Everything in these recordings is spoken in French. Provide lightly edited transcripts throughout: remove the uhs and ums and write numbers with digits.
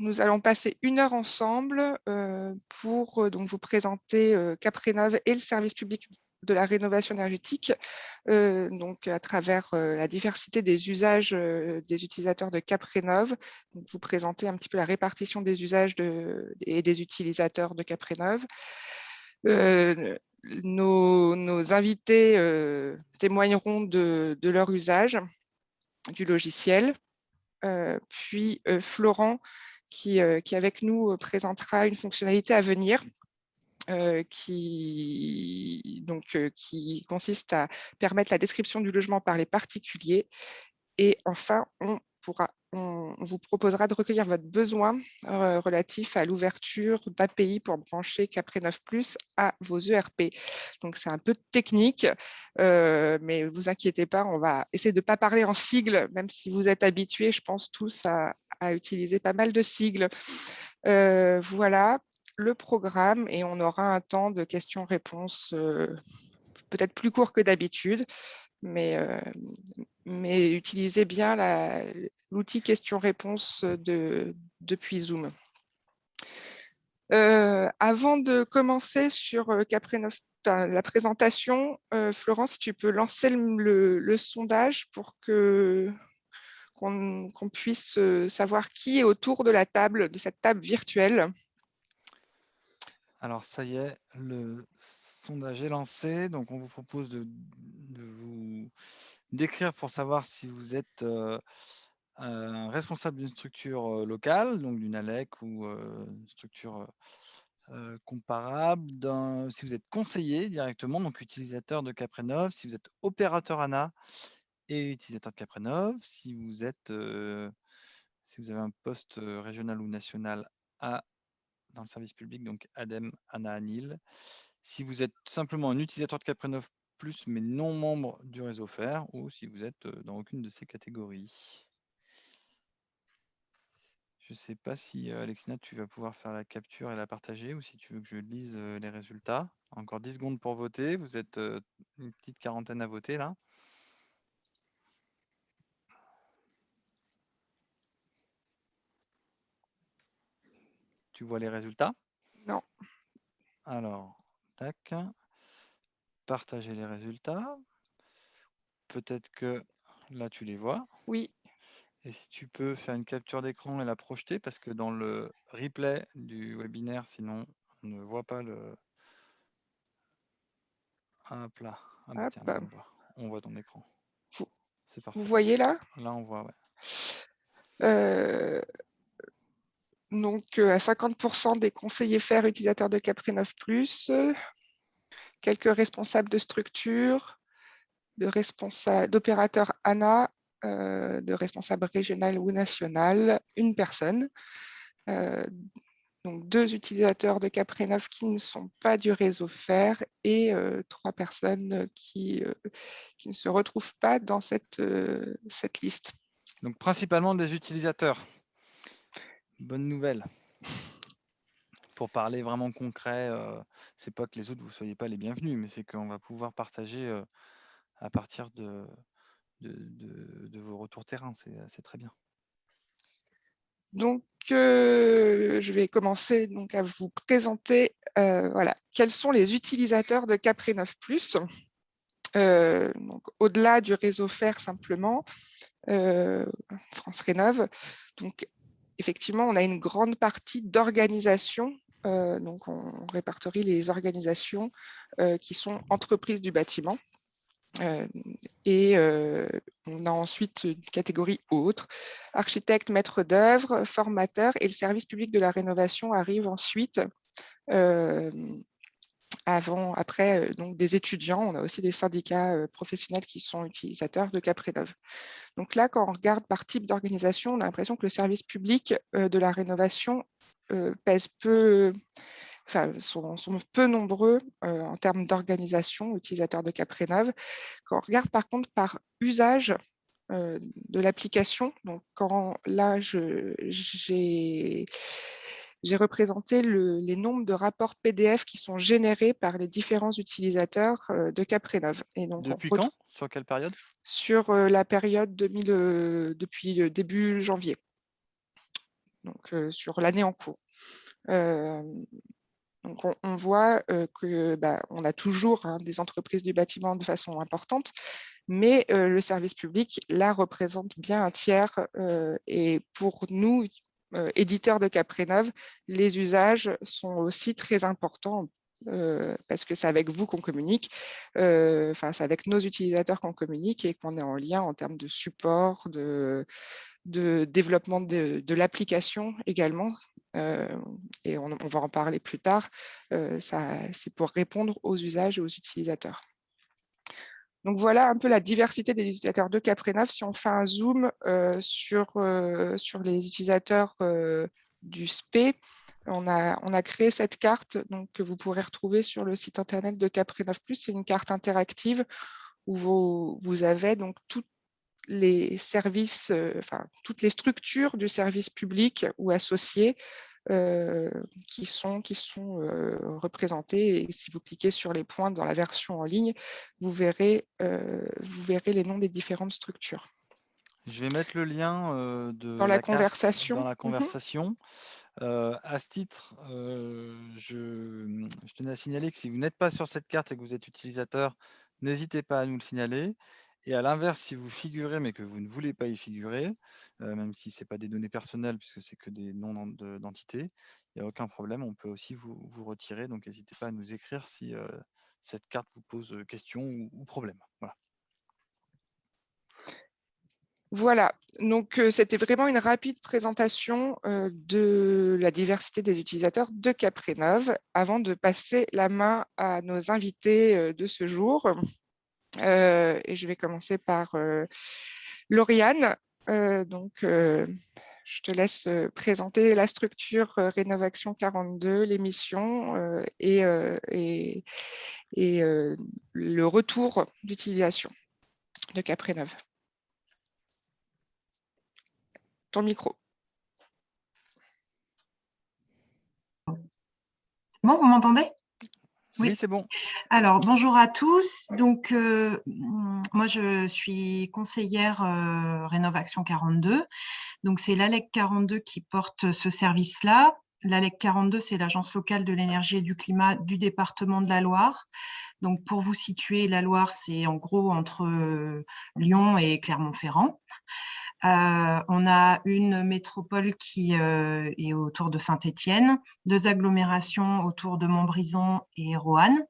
nous allons passer 1 heure ensemble pour donc vous présenter Caprénov et le service public de la rénovation énergétique, donc à travers la diversité des usages des utilisateurs de Caprénov. Donc, vous présenter un petit peu la répartition des usages et des utilisateurs de Caprénov. Nos invités témoigneront de leur usage du logiciel. Puis Florent, qui avec nous présentera une fonctionnalité à venir qui consiste à permettre la description du logement par les particuliers. Et enfin, on vous proposera de recueillir votre besoin relatif à l'ouverture d'API pour brancher Caprénov Plus à vos ERP. Donc, c'est un peu technique, mais ne vous inquiétez pas, on va essayer de ne pas parler en sigles, même si vous êtes habitués, je pense, tous à utiliser pas mal de sigles. Voilà le programme et on aura un temps de questions-réponses peut-être plus court que d'habitude, mais utilisez bien l'outil questions-réponses depuis Zoom. Avant de commencer sur Caprénov, la présentation, Florence, tu peux lancer le sondage pour qu'on puisse savoir qui est autour de la table, de cette table virtuelle. Alors, ça y est, le sondage est lancé. Donc, on vous propose de vous décrire pour savoir si vous êtes un responsable d'une structure locale, donc d'une ALEC ou une structure comparable, si vous êtes conseiller directement, donc utilisateur de Caprénov, si vous êtes opérateur ANA et utilisateur de Caprénov, si vous avez un poste régional ou national dans le service public, donc ADEME, ANA, ANIL. Si vous êtes simplement un utilisateur de Caprénov Plus, mais non membre du réseau FER, ou si vous êtes dans aucune de ces catégories. Je ne sais pas si, Alexina, tu vas pouvoir faire la capture et la partager, ou si tu veux que je lise les résultats. Encore 10 secondes pour voter. Vous êtes une petite quarantaine à voter, là. Tu vois les résultats? Non. Alors, tac. Partager les résultats. Peut-être que là, tu les vois. Oui. Et si tu peux faire une capture d'écran et la projeter, parce que dans le replay du webinaire, sinon, on ne voit pas le... Hop là. Ah bah tiens, là, Hop. on voit ton écran. C'est Vous parfait. voyez là? Là, on voit, ouais. Donc, à 50% des conseillers FER utilisateurs de Caprénov Plus, quelques responsables de structure, d'opérateurs ANA, de responsables régional ou national, une personne. Donc, 2 utilisateurs de Caprénov qui ne sont pas du réseau FER et 3 personnes qui ne se retrouvent pas dans cette liste. Donc, principalement des utilisateurs. Bonne nouvelle. Pour parler vraiment concret, c'est pas que les autres, vous ne soyez pas les bienvenus, mais c'est qu'on va pouvoir partager à partir de vos retours terrain. C'est très bien. Donc, je vais commencer donc, à vous présenter voilà, quels sont les utilisateurs de Caprénov Plus. Au-delà du réseau FER simplement, France Rénov. Donc, effectivement, on a une grande partie d'organisations. Donc, on répertorie les organisations qui sont entreprises du bâtiment. Et on a ensuite une catégorie autre, architecte, maître d'œuvre, formateur, et le service public de la rénovation arrive ensuite. Après, donc des étudiants, on a aussi des syndicats professionnels qui sont utilisateurs de Caprénov. Donc là, quand on regarde par type d'organisation, on a l'impression que le service public de la rénovation pèse peu, enfin, sont peu nombreux en termes d'organisation, utilisateurs de Caprénov. Quand on regarde par contre par usage de l'application, donc quand là, j'ai représenté les nombres de rapports PDF qui sont générés par les différents utilisateurs de Caprénov. Et donc, Depuis quand? Sur quelle période? sur la période depuis début janvier. donc sur l'année en cours. Donc on voit que on a toujours des entreprises du bâtiment de façon importante, mais le service public, là, représente bien un tiers. Et pour nous, éditeurs de Caprénov, les usages sont aussi très importants parce que c'est avec vous qu'on communique, c'est avec nos utilisateurs qu'on communique et qu'on est en lien en termes de support, de développement de l'application également. Et on va en parler plus tard. C'est pour répondre aux usages et aux utilisateurs. Donc voilà un peu la diversité des utilisateurs de Caprénov. Si on fait un zoom sur les utilisateurs du SPE, on a créé cette carte donc, que vous pourrez retrouver sur le site internet de Caprénov+. C'est une carte interactive où vous avez donc toutes les services, toutes les structures du service public ou associées qui sont représentées. Et si vous cliquez sur les points dans la version en ligne, vous verrez les noms des différentes structures. Je vais mettre le lien de Dans la la carte conversation. dans la conversation. À ce titre, je tenais à signaler que si vous n'êtes pas sur cette carte et que vous êtes utilisateur, n'hésitez pas à nous le signaler. Et à l'inverse, si vous figurez mais que vous ne voulez pas y figurer, même si ce n'est pas des données personnelles puisque c'est que des noms d'entités, il n'y a aucun problème, on peut aussi vous retirer. Donc n'hésitez pas à nous écrire si cette carte vous pose question ou problème. Voilà. Voilà, donc c'était vraiment une rapide présentation de la diversité des utilisateurs de Caprénov avant de passer la main à nos invités de ce jour. Et je vais commencer par Lauriane. Je te laisse présenter la structure Rénovaction 42, l'émission et le retour d'utilisation de Caprénov. Ton micro. Bon, vous m'entendez ? Oui, c'est bon. Alors, bonjour à tous. Donc, moi, je suis conseillère Rénovaction 42. Donc, c'est l'ALEC 42 qui porte ce service-là. L'ALEC 42, c'est l'Agence locale de l'énergie et du climat du département de la Loire. Donc, pour vous situer, la Loire, c'est en gros entre Lyon et Clermont-Ferrand. On a une métropole qui est autour de Saint-Étienne, 2 agglomérations autour de Montbrison et Roanne,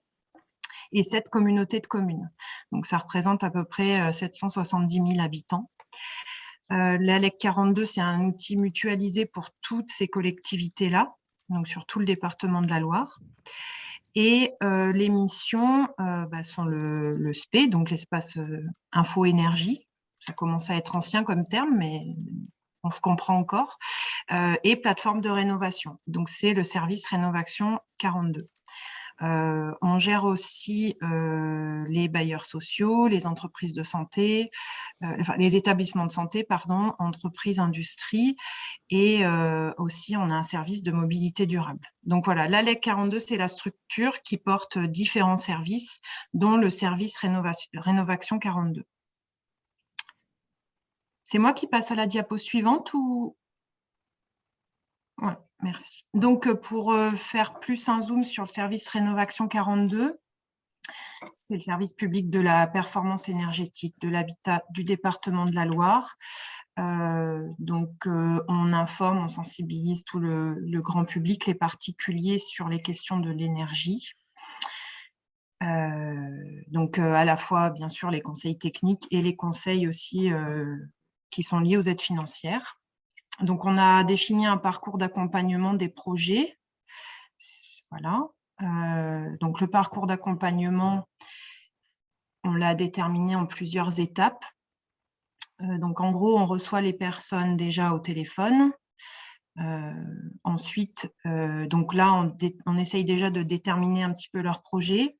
et 7 communautés de communes. Donc, ça représente à peu près 770 000 habitants. L'ALEC 42, c'est un outil mutualisé pour toutes ces collectivités-là, donc sur tout le département de la Loire. Et les missions sont le SPE, donc l'espace info-énergie. Ça commence à être ancien comme terme, mais on se comprend encore. Et plateforme de rénovation. Donc, c'est le service Rénovaction 42. On gère aussi les bailleurs sociaux, les entreprises de santé, les établissements de santé, pardon, entreprises, industries, et aussi on a un service de mobilité durable. Donc voilà, l'ALEC 42, c'est la structure qui porte différents services, dont le service Rénovaction 42. C'est moi qui passe à la diapo suivante ou… Ouais, merci. Donc, pour faire plus un zoom sur le service Rénovaction 42, c'est le service public de la performance énergétique de l'habitat du département de la Loire. On informe, on sensibilise tout le grand public, les particuliers sur les questions de l'énergie. À la fois, bien sûr, les conseils techniques et les conseils aussi qui sont liés aux aides financières. Donc, on a défini un parcours d'accompagnement des projets. Voilà. Donc, le parcours d'accompagnement, on l'a déterminé en plusieurs étapes. Donc, en gros, on reçoit les personnes déjà au téléphone. Ensuite, donc là, on essaye déjà de déterminer un petit peu leur projet.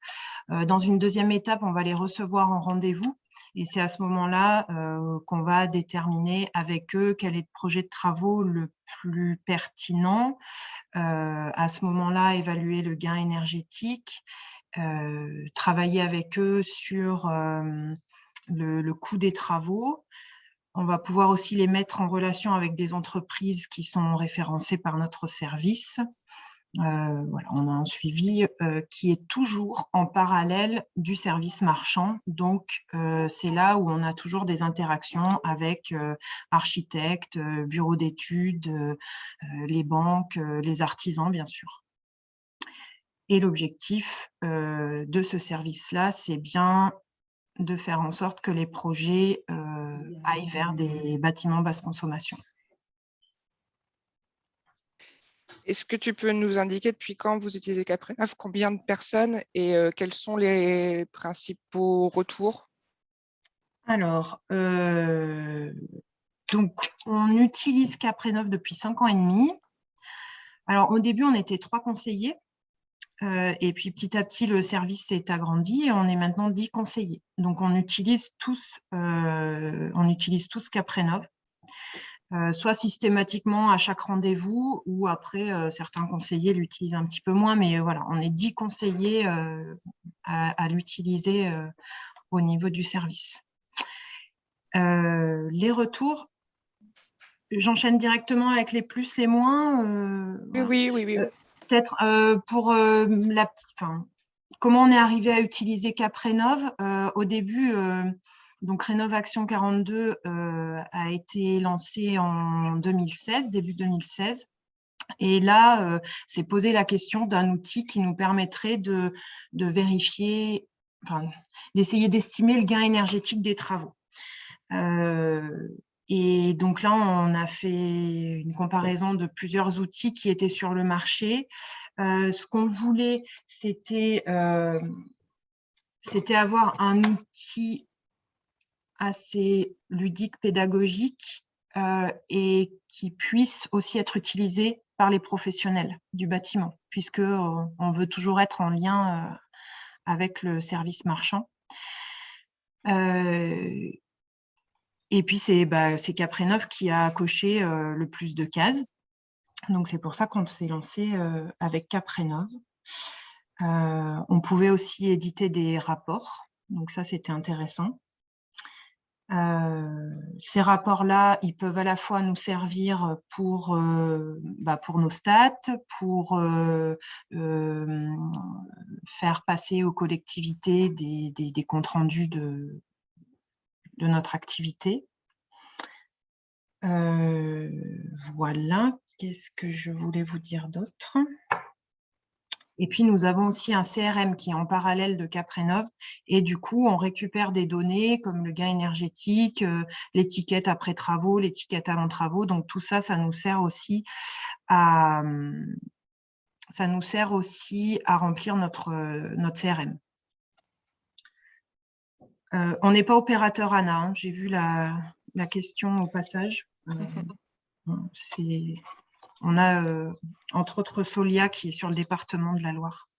Dans une deuxième étape, on va les recevoir en rendez-vous. Et c'est à ce moment-là qu'on va déterminer avec eux quel est le projet de travaux le plus pertinent. À ce moment-là, évaluer le gain énergétique, travailler avec eux sur le coût des travaux, On va pouvoir aussi les mettre en relation avec des entreprises qui sont référencées par notre service. Voilà, on a un suivi qui est toujours en parallèle du service marchand. Donc, c'est là où on a toujours des interactions avec architectes, bureaux d'études, les banques, les artisans, bien sûr. Et l'objectif de ce service-là, c'est bien de faire en sorte que les projets aillent vers des bâtiments basse consommation. Est-ce que tu peux nous indiquer depuis quand vous utilisez Caprenov, combien de personnes et quels sont les principaux retours? Alors, donc, on utilise Caprenov depuis 5 ans et demi. Alors, au début, on était 3 conseillers. Et puis, petit à petit, le service s'est agrandi et on est maintenant 10 conseillers. Donc, on utilise tous Caprenov, soit systématiquement à chaque rendez-vous ou après, certains conseillers l'utilisent un petit peu moins. Mais voilà, on est 10 conseillers à l'utiliser au niveau du service. Les retours, j'enchaîne directement avec les plus, les moins. Voilà. Oui. Peut-être pour la petite, comment on est arrivé à utiliser Caprenov. Au début, donc Rénov' Action 42 a été lancé en 2016, début 2016. Et là, s'est posé la question d'un outil qui nous permettrait de vérifier, d'essayer d'estimer le gain énergétique des travaux. Et donc là, on a fait une comparaison de plusieurs outils qui étaient sur le marché. Ce qu'on voulait, c'était avoir un outil assez ludique, pédagogique et qui puisse aussi être utilisé par les professionnels du bâtiment, puisque on veut toujours être en lien avec le service marchand. Et puis, c'est Caprenov qui a coché le plus de cases. Donc, c'est pour ça qu'on s'est lancé avec Caprenov. On pouvait aussi éditer des rapports. Donc, ça, c'était intéressant. Ces rapports-là, ils peuvent à la fois nous servir pour nos stats, pour faire passer aux collectivités des comptes rendus de notre activité. Voilà, qu'est-ce que je voulais vous dire d'autre? Et puis, nous avons aussi un CRM qui est en parallèle de Caprenov. Et du coup, on récupère des données comme le gain énergétique, l'étiquette après travaux, l'étiquette avant travaux. Donc, tout ça, ça nous sert aussi à remplir notre CRM. On n'est pas opérateur ANA, hein. J'ai vu la question au passage. On a, entre autres, Solia qui est sur le département de la Loire.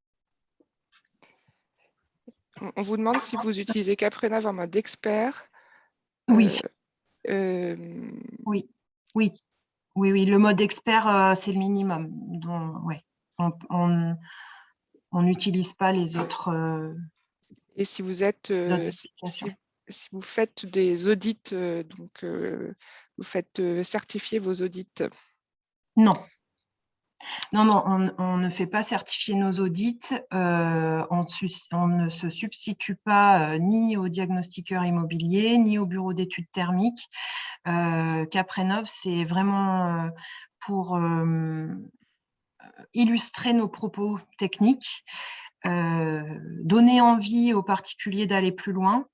On vous demande si vous utilisez Caprenov en mode expert. Oui. Oui. Le mode expert, c'est le minimum. Donc, ouais. On n'utilise pas les autres. Et si vous êtes, si vous faites des audits, vous faites certifier vos audits? Non. Non, on ne fait pas certifier nos audits. On ne se substitue pas ni au diagnostiqueur immobilier, ni au bureau d'études thermiques. Caprenov, c'est vraiment pour illustrer nos propos techniques, donner envie aux particuliers d'aller plus loin.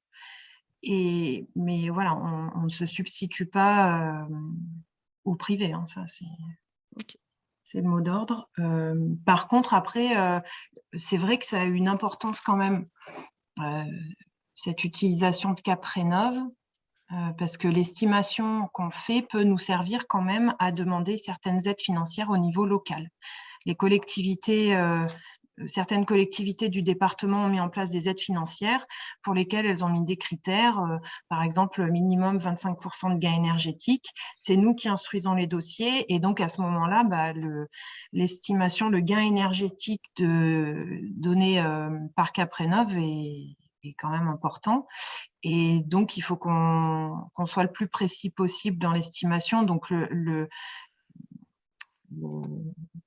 Mais voilà, on ne se substitue pas au privé, hein, ça c'est... Okay. C'est le mot d'ordre. Par contre, après, c'est vrai que ça a eu une importance quand même, cette utilisation de Caprenov, parce que l'estimation qu'on fait peut nous servir quand même à demander certaines aides financières au niveau local. Les collectivités, certaines collectivités du département ont mis en place des aides financières pour lesquelles elles ont mis des critères, par exemple minimum 25% de gain énergétique. C'est nous qui instruisons les dossiers et donc à ce moment-là, l'estimation de gain énergétique donnée par Caprenov est quand même important. Et donc, il faut qu'on soit le plus précis possible dans l'estimation. Donc,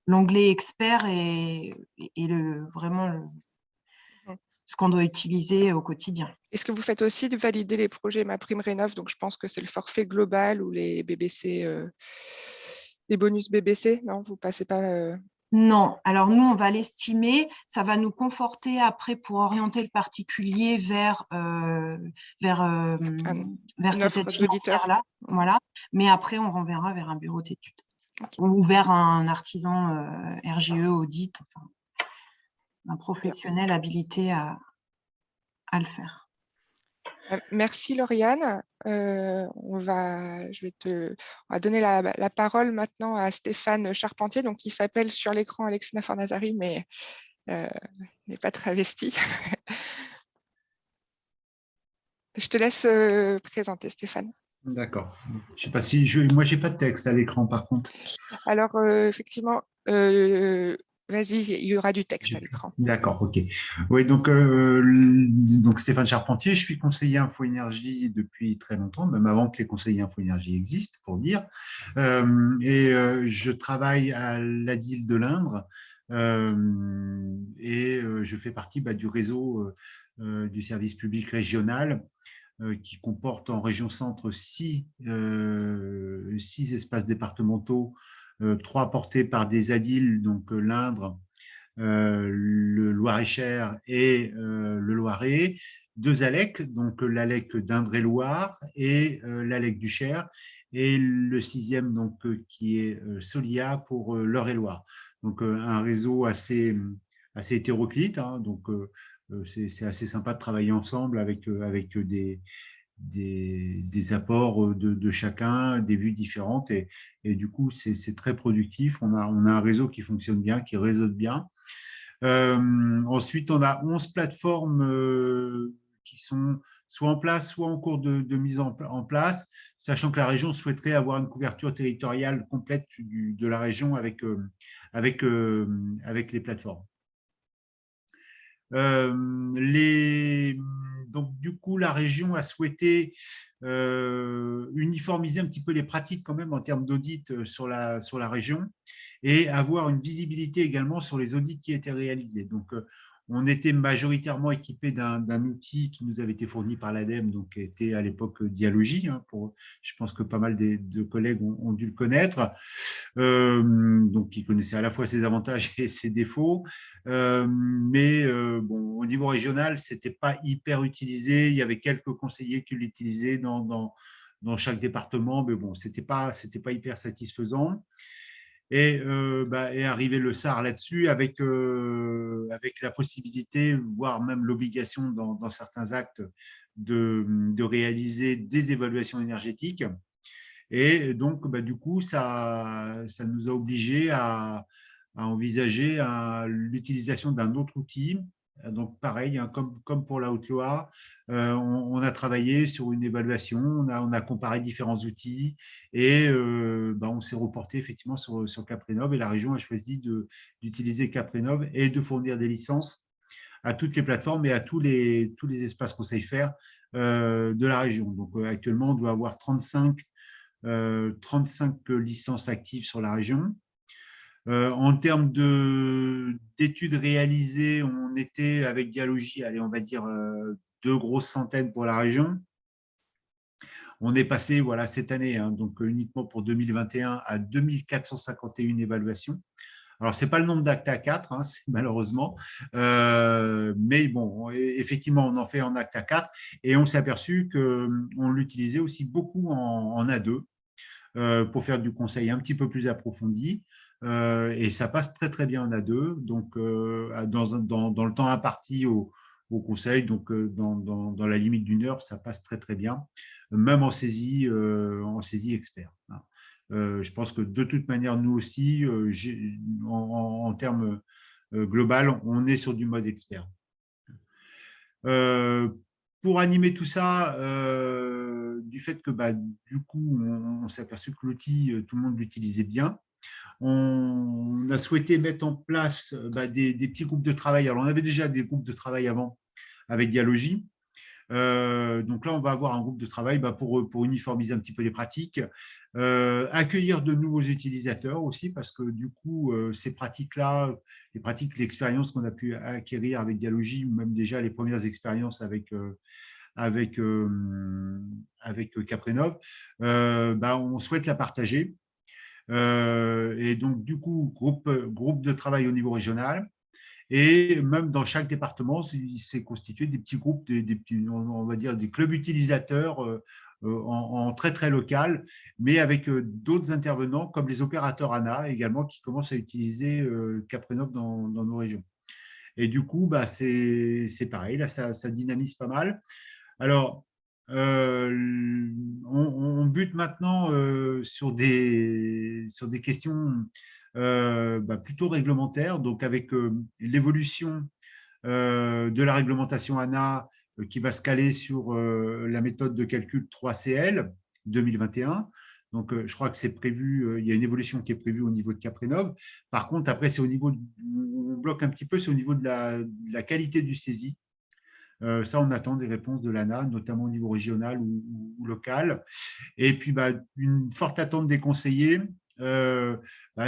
l'onglet expert est vraiment ce qu'on doit utiliser au quotidien. Est-ce que vous faites aussi de valider les projets MaPrimeRénov'? Donc, je pense que c'est le forfait global ou les BBC, les bonus BBC. Non, vous passez pas. Non, alors nous, on va l'estimer. Ça va nous conforter après pour orienter le particulier vers cette aide financière-là. Voilà. Mais après, on renverra vers un bureau d'études. Okay. Ou vers un artisan RGE audit, enfin, un professionnel habilité à le faire. Merci Lauriane. On va donner la parole maintenant à Stéphane Charpentier, donc qui s'appelle sur l'écran Alexina Fornazari, mais n'est pas travesti. Je te laisse présenter, Stéphane. D'accord. Je sais pas si moi j'ai pas de texte à l'écran par contre. Alors effectivement, vas-y, il y aura du texte à l'écran. D'accord, ok. Oui, donc Stéphane Charpentier, je suis conseiller Info Énergie depuis très longtemps, même avant que les conseillers Info Énergie existent, pour dire. Je travaille à l'ADIL de l'Indre je fais partie du réseau du service public régional qui comporte en région centre 6 espaces départementaux, 3 portés par des ADIL, donc l'Indre, le Loir-et-Cher et le Loiret, 2 ALEC, donc l'ALEC d'Indre-et-Loire et l'ALEC du Cher, et le 6e donc, qui est Solia pour l'Eure-et-Loire. Donc un réseau assez hétéroclite, hein, donc c'est assez sympa de travailler ensemble avec des apports de chacun, des vues différentes, et du coup c'est très productif. On a un réseau qui fonctionne bien, qui réseaute bien. Ensuite, on a 11 plateformes qui sont soit en place, soit en cours de mise en place, sachant que la région souhaiterait avoir une couverture territoriale complète de la région avec les plateformes. Donc, du coup, la région a souhaité uniformiser un petit peu les pratiques quand même en termes d'audit sur la région et avoir une visibilité également sur les audits qui étaient réalisés. Donc, on était majoritairement équipé d'un outil qui nous avait été fourni par l'ADEME, donc qui était à l'époque Dialogie. Hein, je pense que pas mal de collègues ont dû le connaître, donc qui connaissaient à la fois ses avantages et ses défauts. Bon, au niveau régional, c'était pas hyper utilisé. Il y avait quelques conseillers qui l'utilisaient dans chaque département, mais bon, c'était pas hyper satisfaisant. Et est arrivé le SAR là-dessus avec la possibilité, voire même l'obligation dans certains actes de réaliser des évaluations énergétiques. Et donc, du coup, ça nous a obligés à envisager l'utilisation d'un autre outil. Donc, pareil, hein, comme pour la Haute-Loire, on a travaillé sur une évaluation, on a comparé différents outils et on s'est reporté effectivement sur Caprénov, et la région a choisi d'utiliser Caprénov et de fournir des licences à toutes les plateformes et à tous les espaces conseils faire de la région. Donc, actuellement, on doit avoir 35 licences actives sur la région. En termes d'études réalisées, on était avec Dialogie, allez, on va dire 2 grosses centaines pour la région. On est passé, voilà, cette année, hein, donc uniquement pour 2021, à 2451 évaluations. Alors, ce n'est pas le nombre d'actes A4, hein, malheureusement, mais bon, effectivement, on en fait en acte A4, et on s'est aperçu qu'on l'utilisait aussi beaucoup en A2 pour faire du conseil un petit peu plus approfondi. Et ça passe très, très bien en A2. Donc, dans le temps imparti au conseil, donc dans la limite d'1 heure, ça passe très, très bien, même en saisie expert. Hein. Je pense que de toute manière, nous aussi, en termes global, on est sur du mode expert. Pour animer tout ça, du fait que du coup, on s'est aperçu que l'outil, tout le monde l'utilisait bien, on a souhaité mettre en place des petits groupes de travail. Alors, on avait déjà des groupes de travail avant avec Dialogie, Donc là, on va avoir un groupe de travail pour uniformiser un petit peu les pratiques, accueillir de nouveaux utilisateurs aussi, parce que du coup, ces pratiques-là, l'expérience qu'on a pu acquérir avec Dialogie, ou même déjà les premières expériences avec Caprenov, on souhaite la partager. Et donc, du coup, groupe de travail au niveau régional. Et même dans chaque département, il s'est constitué des petits groupes, des petits, on va dire des clubs utilisateurs en très, très local, mais avec d'autres intervenants comme les opérateurs ANA également qui commencent à utiliser Caprenov dans nos régions. Et du coup, c'est pareil, là, ça dynamise pas mal. Alors, on bute maintenant sur des questions plutôt réglementaires, donc avec l'évolution de la réglementation ANA qui va se caler sur la méthode de calcul 3CL 2021. Donc, je crois que c'est prévu, il y a une évolution qui est prévue au niveau de Caprenov. Par contre, après, c'est au niveau, on bloque un petit peu, c'est au niveau de la qualité du saisie. Ça, on attend des réponses de l'ANA, notamment au niveau régional ou local. Et puis, une forte attente des conseillers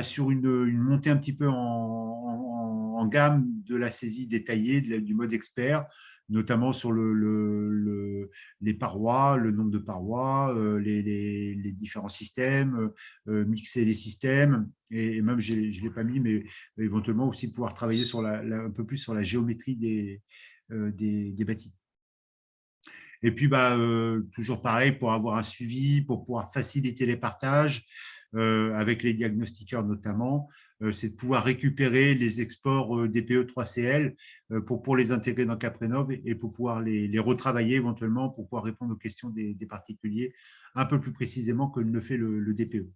sur une montée un petit peu en gamme de la saisie détaillée, du mode expert, notamment sur les parois, le nombre de parois, les différents systèmes, mixer les systèmes, et même, je ne l'ai pas mis, mais éventuellement aussi pouvoir travailler sur un peu plus sur la géométrie des bâtis. Et puis, toujours pareil, pour avoir un suivi, pour pouvoir faciliter les partages, avec les diagnostiqueurs notamment, c'est de pouvoir récupérer les exports DPE 3CL pour les intégrer dans Caprenov et pour pouvoir les retravailler éventuellement pour pouvoir répondre aux questions des particuliers un peu plus précisément que ne fait le DPE.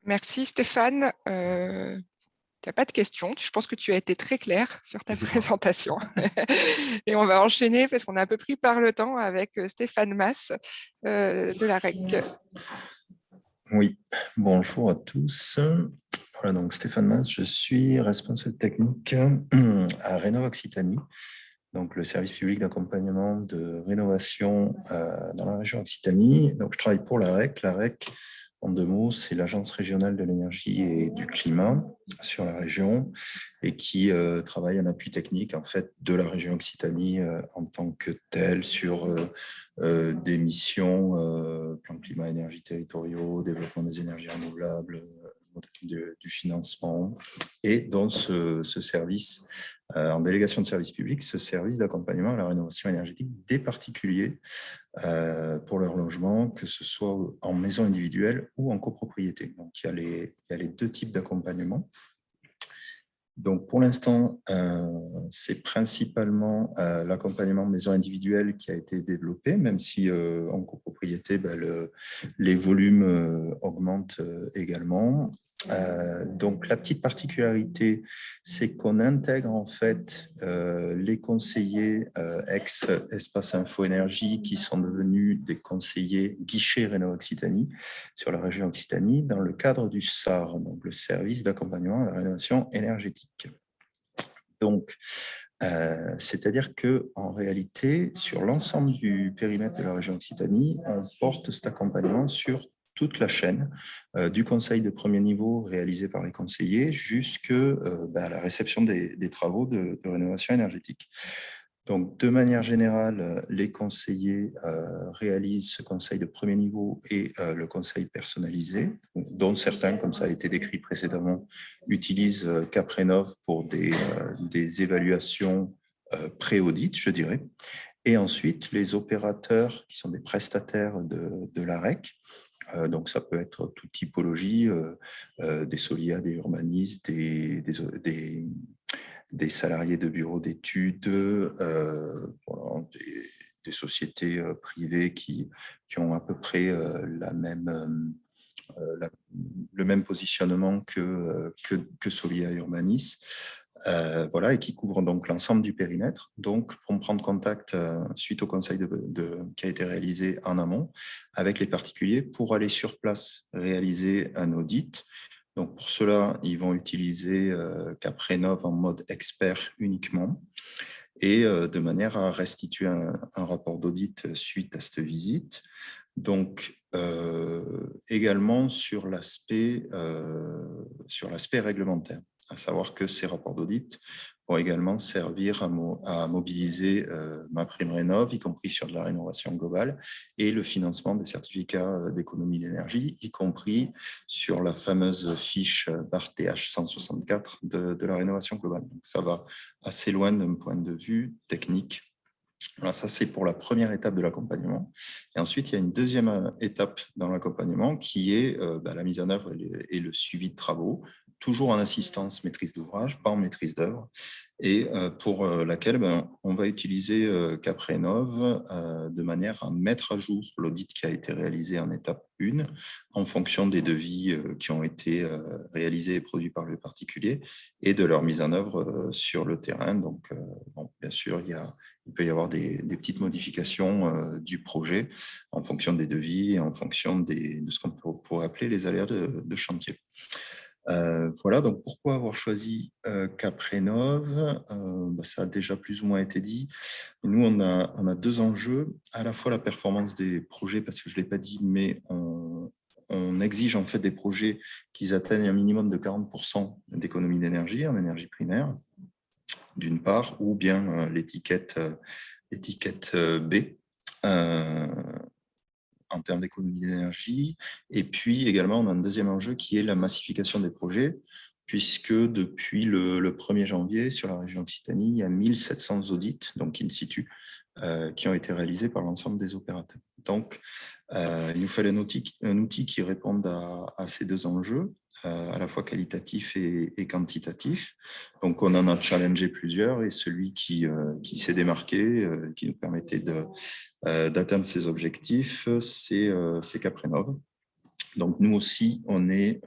Merci Stéphane. Tu n'as pas de questions. Je pense que tu as été très clair sur ta présentation. Et on va enchaîner parce qu'on a un peu pris par le temps avec Stéphane Mas de la REC. Oui, bonjour à tous. Voilà, donc Stéphane Mas, je suis responsable technique à Rénov Occitanie, donc le service public d'accompagnement de rénovation dans la région Occitanie. Donc je travaille pour la REC. La REC, en deux mots, c'est l'Agence régionale de l'énergie et du climat sur la région et qui travaille en appui technique en fait de la région Occitanie en tant que telle sur des missions plan climat énergie territoriaux, développement des énergies renouvelables, du financement, et dans ce service en délégation de service public, ce service d'accompagnement à la rénovation énergétique des particuliers pour leur logement, que ce soit en maison individuelle ou en copropriété. Donc, il y a les deux types d'accompagnement. Donc, pour l'instant, c'est principalement l'accompagnement maison individuelle qui a été développé, même si en copropriété, les volumes augmentent également. Donc, la petite particularité, c'est qu'on intègre en fait les conseillers ex-Espace Info Énergie qui sont devenus des conseillers guichets Rénov Occitanie sur la région Occitanie dans le cadre du SAR, donc le service d'accompagnement à la rénovation énergétique. Donc, c'est-à-dire qu'en réalité, sur l'ensemble du périmètre de la région Occitanie, on porte cet accompagnement sur toute la chaîne, du conseil de premier niveau réalisé par les conseillers jusqu'à la réception des travaux de rénovation énergétique. Donc, de manière générale, les conseillers réalisent ce conseil de premier niveau et le conseil personnalisé, dont certains, comme ça a été décrit précédemment, utilisent Caprenov pour des évaluations pré-audit, je dirais. Et ensuite, les opérateurs qui sont des prestataires de la REC, donc ça peut être toute typologie, des SOLIA, des urbanistes, des salariés de bureaux d'études, des sociétés privées qui ont à peu près le même positionnement que Solia Urbanis, et qui couvrent donc l'ensemble du périmètre. Donc, vont prendre contact suite au conseil qui a été réalisé en amont avec les particuliers pour aller sur place réaliser un audit. Donc, pour cela, ils vont utiliser Caprenov en mode expert uniquement. et de manière à restituer un rapport d'audit suite à cette visite. Donc, également sur l'aspect réglementaire, à savoir que ces rapports d'audit vont également servir à mobiliser MaPrimeRénov', y compris sur de la rénovation globale, et le financement des certificats d'économie d'énergie, y compris sur la fameuse fiche BARTH 164 de la rénovation globale. Donc, ça va assez loin d'un point de vue technique. Alors ça, c'est pour la première étape de l'accompagnement. Et ensuite, il y a une deuxième étape dans l'accompagnement qui est la mise en œuvre et le suivi de travaux, toujours en assistance maîtrise d'ouvrage, pas en maîtrise d'œuvre, et pour laquelle on va utiliser CapRénov' de manière à mettre à jour l'audit qui a été réalisé en étape 1 en fonction des devis qui ont été réalisés et produits par les particuliers et de leur mise en œuvre sur le terrain. Donc, bien sûr, il peut y avoir des petites modifications du projet en fonction des devis et en fonction de ce qu'on pourrait appeler les aléas de chantier. Voilà, donc pourquoi avoir choisi CapRénov'? Ça a déjà plus ou moins été dit. Nous, on a deux enjeux, à la fois la performance des projets, parce que je ne l'ai pas dit, mais on exige en fait des projets qui atteignent un minimum de 40% d'économie d'énergie en énergie primaire, d'une part, ou bien l'étiquette B en termes d'économie d'énergie. Et puis également, on a un deuxième enjeu qui est la massification des projets, puisque depuis le 1er janvier, sur la région Occitanie, il y a 1700 audits, donc in situ, qui ont été réalisés par l'ensemble des opérateurs. Donc, il nous fallait un outil qui réponde à ces deux enjeux, à la fois qualitatif et quantitatif. Donc, on en a challengé plusieurs et celui qui s'est démarqué, qui nous permettait d'atteindre ces objectifs, c'est CapRénov'. Donc, nous aussi, on est,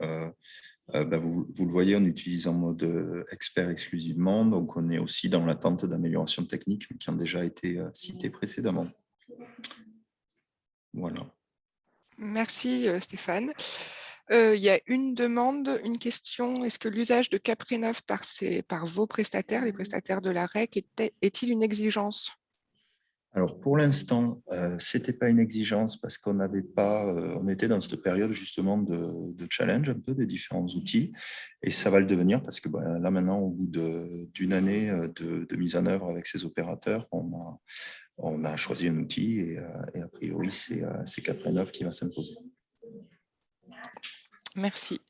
vous le voyez, on utilise en mode expert exclusivement. Donc, on est aussi dans l'attente d'améliorations techniques qui ont déjà été citées précédemment. Voilà. Merci Stéphane. Il y a une demande, une question. Est-ce que l'usage de CapRénov' par vos prestataires, les prestataires de la REC, est-il une exigence? Alors, pour l'instant, ce n'était pas une exigence parce qu'on n'avait pas, on était dans cette période justement de challenge un peu des différents outils et ça va le devenir parce que là maintenant, au bout d'une année de mise en œuvre avec ces opérateurs, on a choisi un outil et a priori, c'est CapRénov' qui va s'imposer. Merci.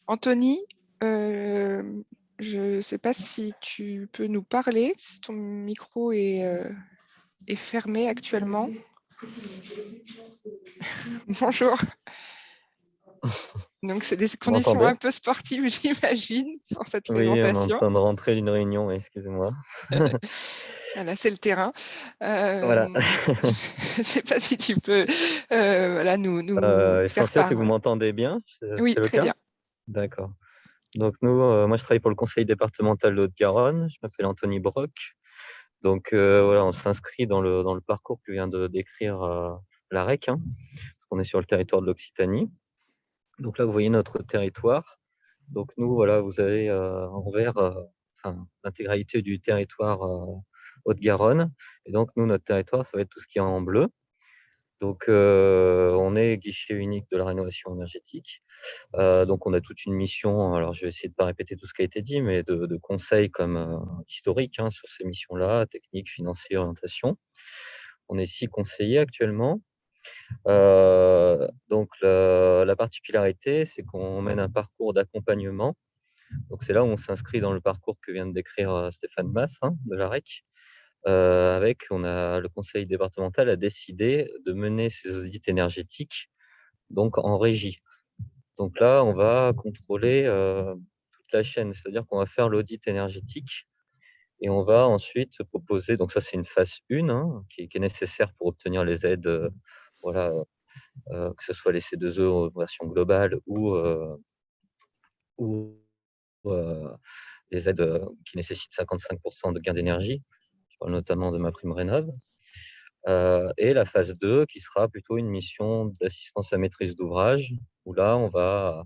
Anthony, je ne sais pas si tu peux nous parler, si ton micro est fermé actuellement. Bonjour. Donc, c'est des conditions un peu sportives, j'imagine, pour cette présentation. Oui, on est en train de rentrer d'une réunion, excusez-moi. Voilà, c'est le terrain. Voilà. Je ne sais pas si tu peux nous faire Essentiel, part. c'est que vous m'entendez bien. Oui, le très cas bien. D'accord. Donc, moi, je travaille pour le conseil départemental de Haute-Garonne. Je m'appelle Anthony Brock. Donc, voilà, on s'inscrit dans le parcours que vient de décrire la REC, parce qu'on est sur le territoire de l'Occitanie. Donc là, vous voyez notre territoire. Donc, nous, voilà, vous avez en vert l'intégralité du territoire Haute-Garonne. Et donc, nous, notre territoire, ça va être tout ce qui est en bleu. Donc, on est guichet unique de la rénovation énergétique. Donc, on a toute une mission. Alors, je vais essayer de ne pas répéter tout ce qui a été dit, mais de conseils comme historiques sur ces missions-là, techniques, financiers, orientation. On est 6 conseillers actuellement. Donc, la particularité, c'est qu'on mène un parcours d'accompagnement. Donc, c'est là où on s'inscrit dans le parcours que vient de décrire Stéphane Mas de la REC. Le conseil départemental a décidé de mener ces audits énergétiques donc en régie. Donc là, on va contrôler toute la chaîne, c'est-à-dire qu'on va faire l'audit énergétique et on va ensuite proposer, donc ça c'est une phase 1 qui est nécessaire pour obtenir les aides, que ce soit les C2E version globale ou les aides qui nécessitent 55% de gain d'énergie. Je parle notamment de MaPrimeRénov'. Et la phase 2 qui sera plutôt une mission d'assistance à maîtrise d'ouvrage, où là, on va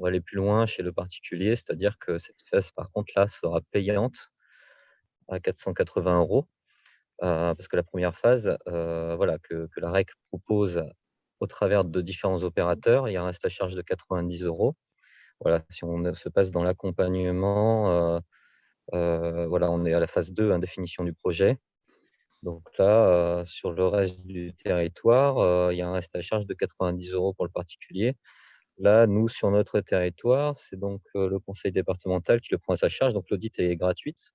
aller plus loin chez le particulier, c'est-à-dire que cette phase, par contre, là, sera payante à 480 €, parce que la première phase, voilà, que la REC propose au travers de différents opérateurs, il y a un reste à charge de 90 €. Voilà, si on se passe dans l'accompagnement, voilà, on est à la phase 2, hein, définition du projet. Donc là, sur le reste du territoire, il y a un reste à charge de 90 € pour le particulier. Là, nous, sur notre territoire, c'est donc le conseil départemental qui le prend à sa charge. Donc l'audit est gratuite,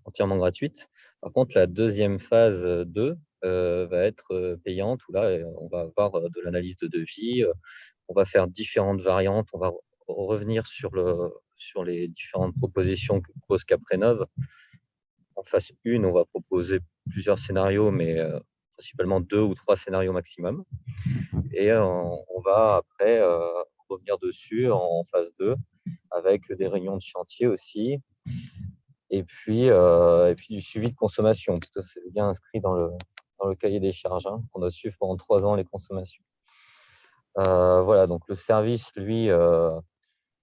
entièrement gratuite. Par contre, la deuxième phase 2 va être payante, où là, on va avoir de l'analyse de devis, on va faire différentes variantes, on va revenir sur les différentes propositions que propose Caprénov. En phase 1, on va proposer plusieurs scénarios, mais principalement 2 ou 3 scénarios maximum. Et on va après revenir dessus en phase 2 avec des réunions de chantier aussi. Et puis du suivi de consommation, parce que c'est bien inscrit dans le cahier des charges, hein, qu'on doit suivre pendant 3 ans les consommations. Voilà, donc le service, lui,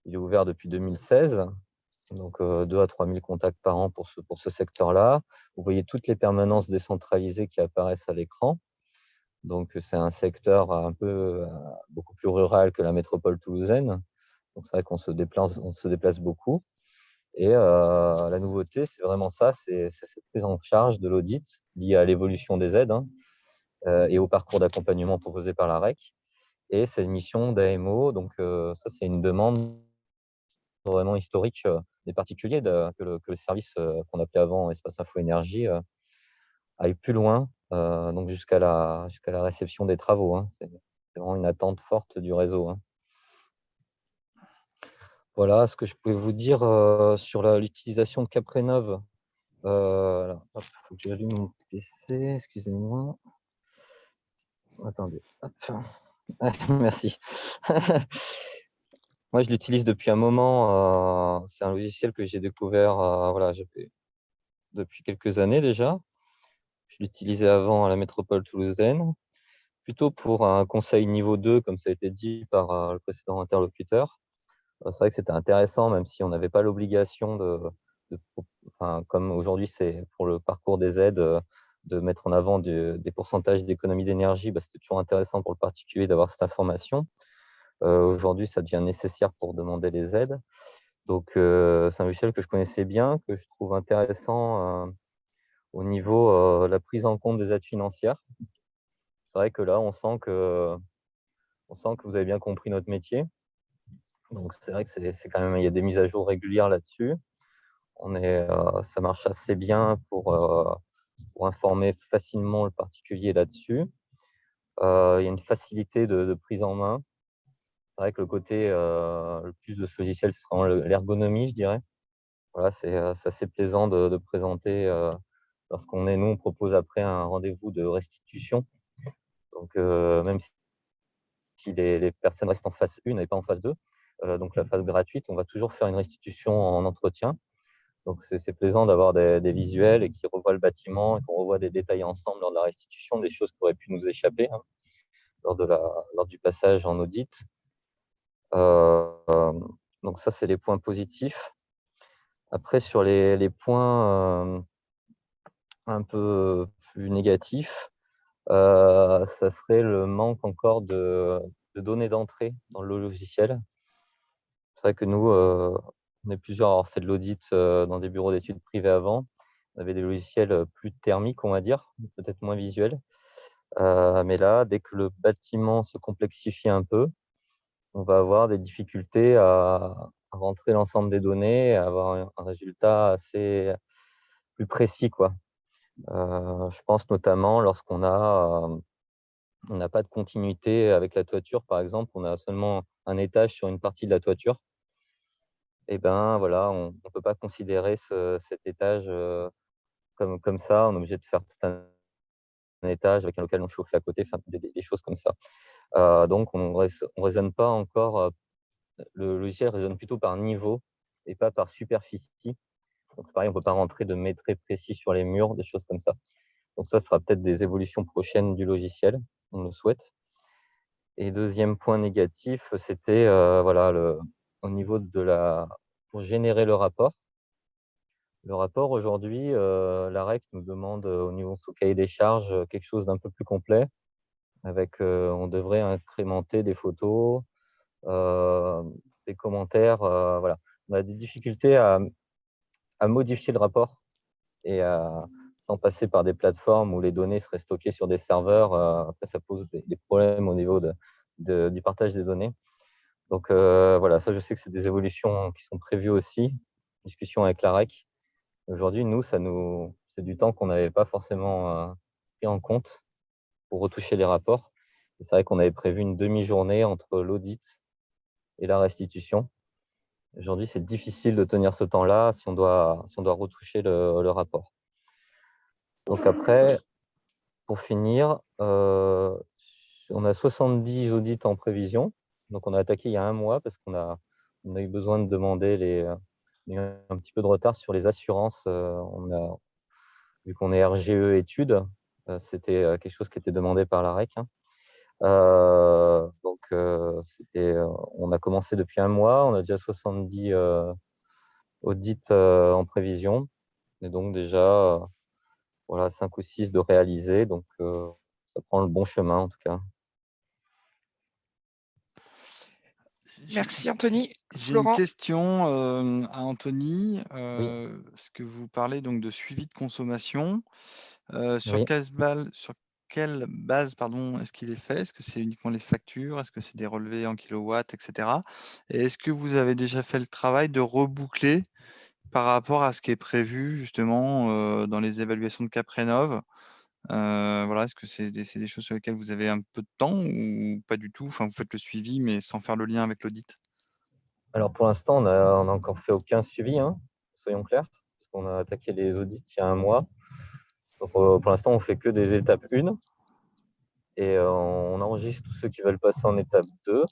il est ouvert depuis 2016. Donc 2 à 3 000 contacts par an pour ce secteur-là. Vous voyez toutes les permanences décentralisées qui apparaissent à l'écran. Donc c'est un secteur un peu beaucoup plus rural que la métropole toulousaine. Donc c'est vrai qu'on se déplace beaucoup. Et la nouveauté, c'est vraiment ça, c'est cette prise en charge de l'audit liée à l'évolution des aides, hein, et au parcours d'accompagnement proposé par la REC. Et c'est une mission d'AMO. Donc ça, c'est une demande vraiment historique des particuliers, que le service qu'on appelait avant Espace Info Énergie aille plus loin, donc jusqu'à la réception des travaux, hein. C'est vraiment une attente forte du réseau, hein. Voilà ce que je pouvais vous dire sur l'utilisation de Caprénov. Alors, hop, faut que j'allume mon PC, excusez-moi. Attendez, hop. Ah, merci. Moi, je l'utilise depuis un moment. C'est un logiciel que j'ai découvert, voilà, depuis quelques années déjà. Je l'utilisais avant à la métropole toulousaine, plutôt pour un conseil niveau 2, comme ça a été dit par le précédent interlocuteur. C'est vrai que c'était intéressant, même si on n'avait pas l'obligation enfin, comme aujourd'hui c'est pour le parcours des aides, de mettre en avant des pourcentages d'économie d'énergie. C'était toujours intéressant pour le particulier d'avoir cette information. Aujourd'hui, ça devient nécessaire pour demander les aides. Donc, c'est un logiciel que je connaissais bien, que je trouve intéressant au niveau de la prise en compte des aides financières. C'est vrai que là, on sent que vous avez bien compris notre métier. Donc c'est vrai que c'est quand même, il y a des mises à jour régulières là-dessus. Ça marche assez bien pour informer facilement le particulier là-dessus. Il y a une facilité de prise en main. C'est vrai que le côté le plus de ce logiciel, c'est vraiment l'ergonomie, je dirais. Voilà, c'est assez plaisant de présenter nous, on propose après un rendez-vous de restitution. Donc même si les personnes restent en phase 1 et pas en phase 2, donc la phase gratuite, on va toujours faire une restitution en entretien. Donc c'est plaisant d'avoir des visuels et qui revoient le bâtiment et qu'on revoit des détails ensemble lors de la restitution, des choses qui auraient pu nous échapper, hein, lors du passage en audit. Donc ça, c'est les points positifs. Après, sur les points un peu plus négatifs, ça serait le manque encore de données d'entrée dans le logiciel. C'est vrai que nous, on est plusieurs à avoir fait de l'audit dans des bureaux d'études privés avant. On avait des logiciels plus thermiques, on va dire, peut-être moins visuels. Mais là, dès que le bâtiment se complexifie un peu, on va avoir des difficultés à rentrer l'ensemble des données et à avoir un résultat assez plus précis, quoi. Je pense notamment lorsqu'on on n'a pas de continuité avec la toiture, par exemple, on a seulement un étage sur une partie de la toiture. Et ben voilà, on ne peut pas considérer cet étage comme ça. On est obligé de faire tout un étage avec un local non chauffé à côté, enfin des choses comme ça. Donc on raisonne pas encore, le logiciel raisonne plutôt par niveau et pas par superficie. Donc c'est pareil, on ne peut pas rentrer de mètres très précis sur les murs, des choses comme ça. Donc ça sera peut-être des évolutions prochaines du logiciel, on le souhaite. Et deuxième point négatif, c'était voilà, au niveau pour générer le rapport. Le rapport, aujourd'hui, l'AREC nous demande au niveau de son cahier des charges quelque chose d'un peu plus complet, avec, on devrait incrémenter des photos, euh, des commentaires, voilà. On a des difficultés à modifier le rapport et sans passer par des plateformes où les données seraient stockées sur des serveurs. Après, ça pose des problèmes au niveau du partage des données. Donc voilà, ça, je sais que c'est des évolutions qui sont prévues aussi, discussion avec l'AREC. Aujourd'hui, nous, c'est du temps qu'on n'avait pas forcément pris en compte pour retoucher les rapports. Et c'est vrai qu'on avait prévu une demi-journée entre l'audit et la restitution. Aujourd'hui, c'est difficile de tenir ce temps-là si on doit retoucher le rapport. Donc après, pour finir, on a 70 audits en prévision. Donc on a attaqué il y a 1 mois parce qu'on a eu besoin de demander on a eu un petit peu de retard sur les assurances. Vu qu'on est RGE études, c'était quelque chose qui était demandé par l'AREC. Donc on a commencé depuis 1 mois, on a déjà 70 audits en prévision. Et donc déjà, voilà, 5 ou 6 de réalisés. Donc ça prend le bon chemin en tout cas. Merci Anthony. J'ai une Florent, question à Anthony. Oui. Parce que vous parlez donc de suivi de consommation. Sur Oui. quelle base est-ce qu'il est fait? Est-ce que c'est uniquement les factures? Est-ce que c'est des relevés en kilowatts, etc. Et est-ce que vous avez déjà fait le travail de reboucler par rapport à ce qui est prévu justement dans les évaluations de CapRénov'? Voilà, est-ce que c'est des choses sur lesquelles vous avez un peu de temps ou pas du tout? Enfin, vous faites le suivi, mais sans faire le lien avec l'audit? Alors pour l'instant, on a encore fait aucun suivi, hein, soyons clairs, parce qu'on a attaqué les audits il y a 1 mois. Donc pour l'instant, on fait que des étapes 1 et on enregistre tous ceux qui veulent passer en étape 2.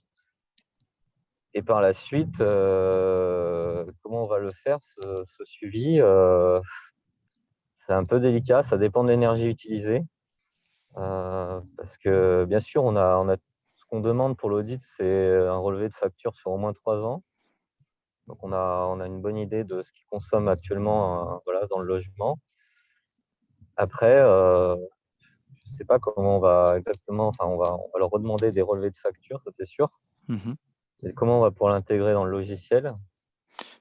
Et par la suite, comment on va le faire, ce suivi? C'est un peu délicat, ça dépend de l'énergie utilisée. Parce que bien sûr, ce qu'on demande pour l'audit, c'est un relevé de facture sur au moins 3 ans. Donc on a une bonne idée de ce qui consomme actuellement voilà, dans le logement. Après, je ne sais pas comment on va exactement, enfin on va leur redemander des relevés de facture, ça c'est sûr. Mmh. Et comment on va pouvoir l'intégrer dans le logiciel?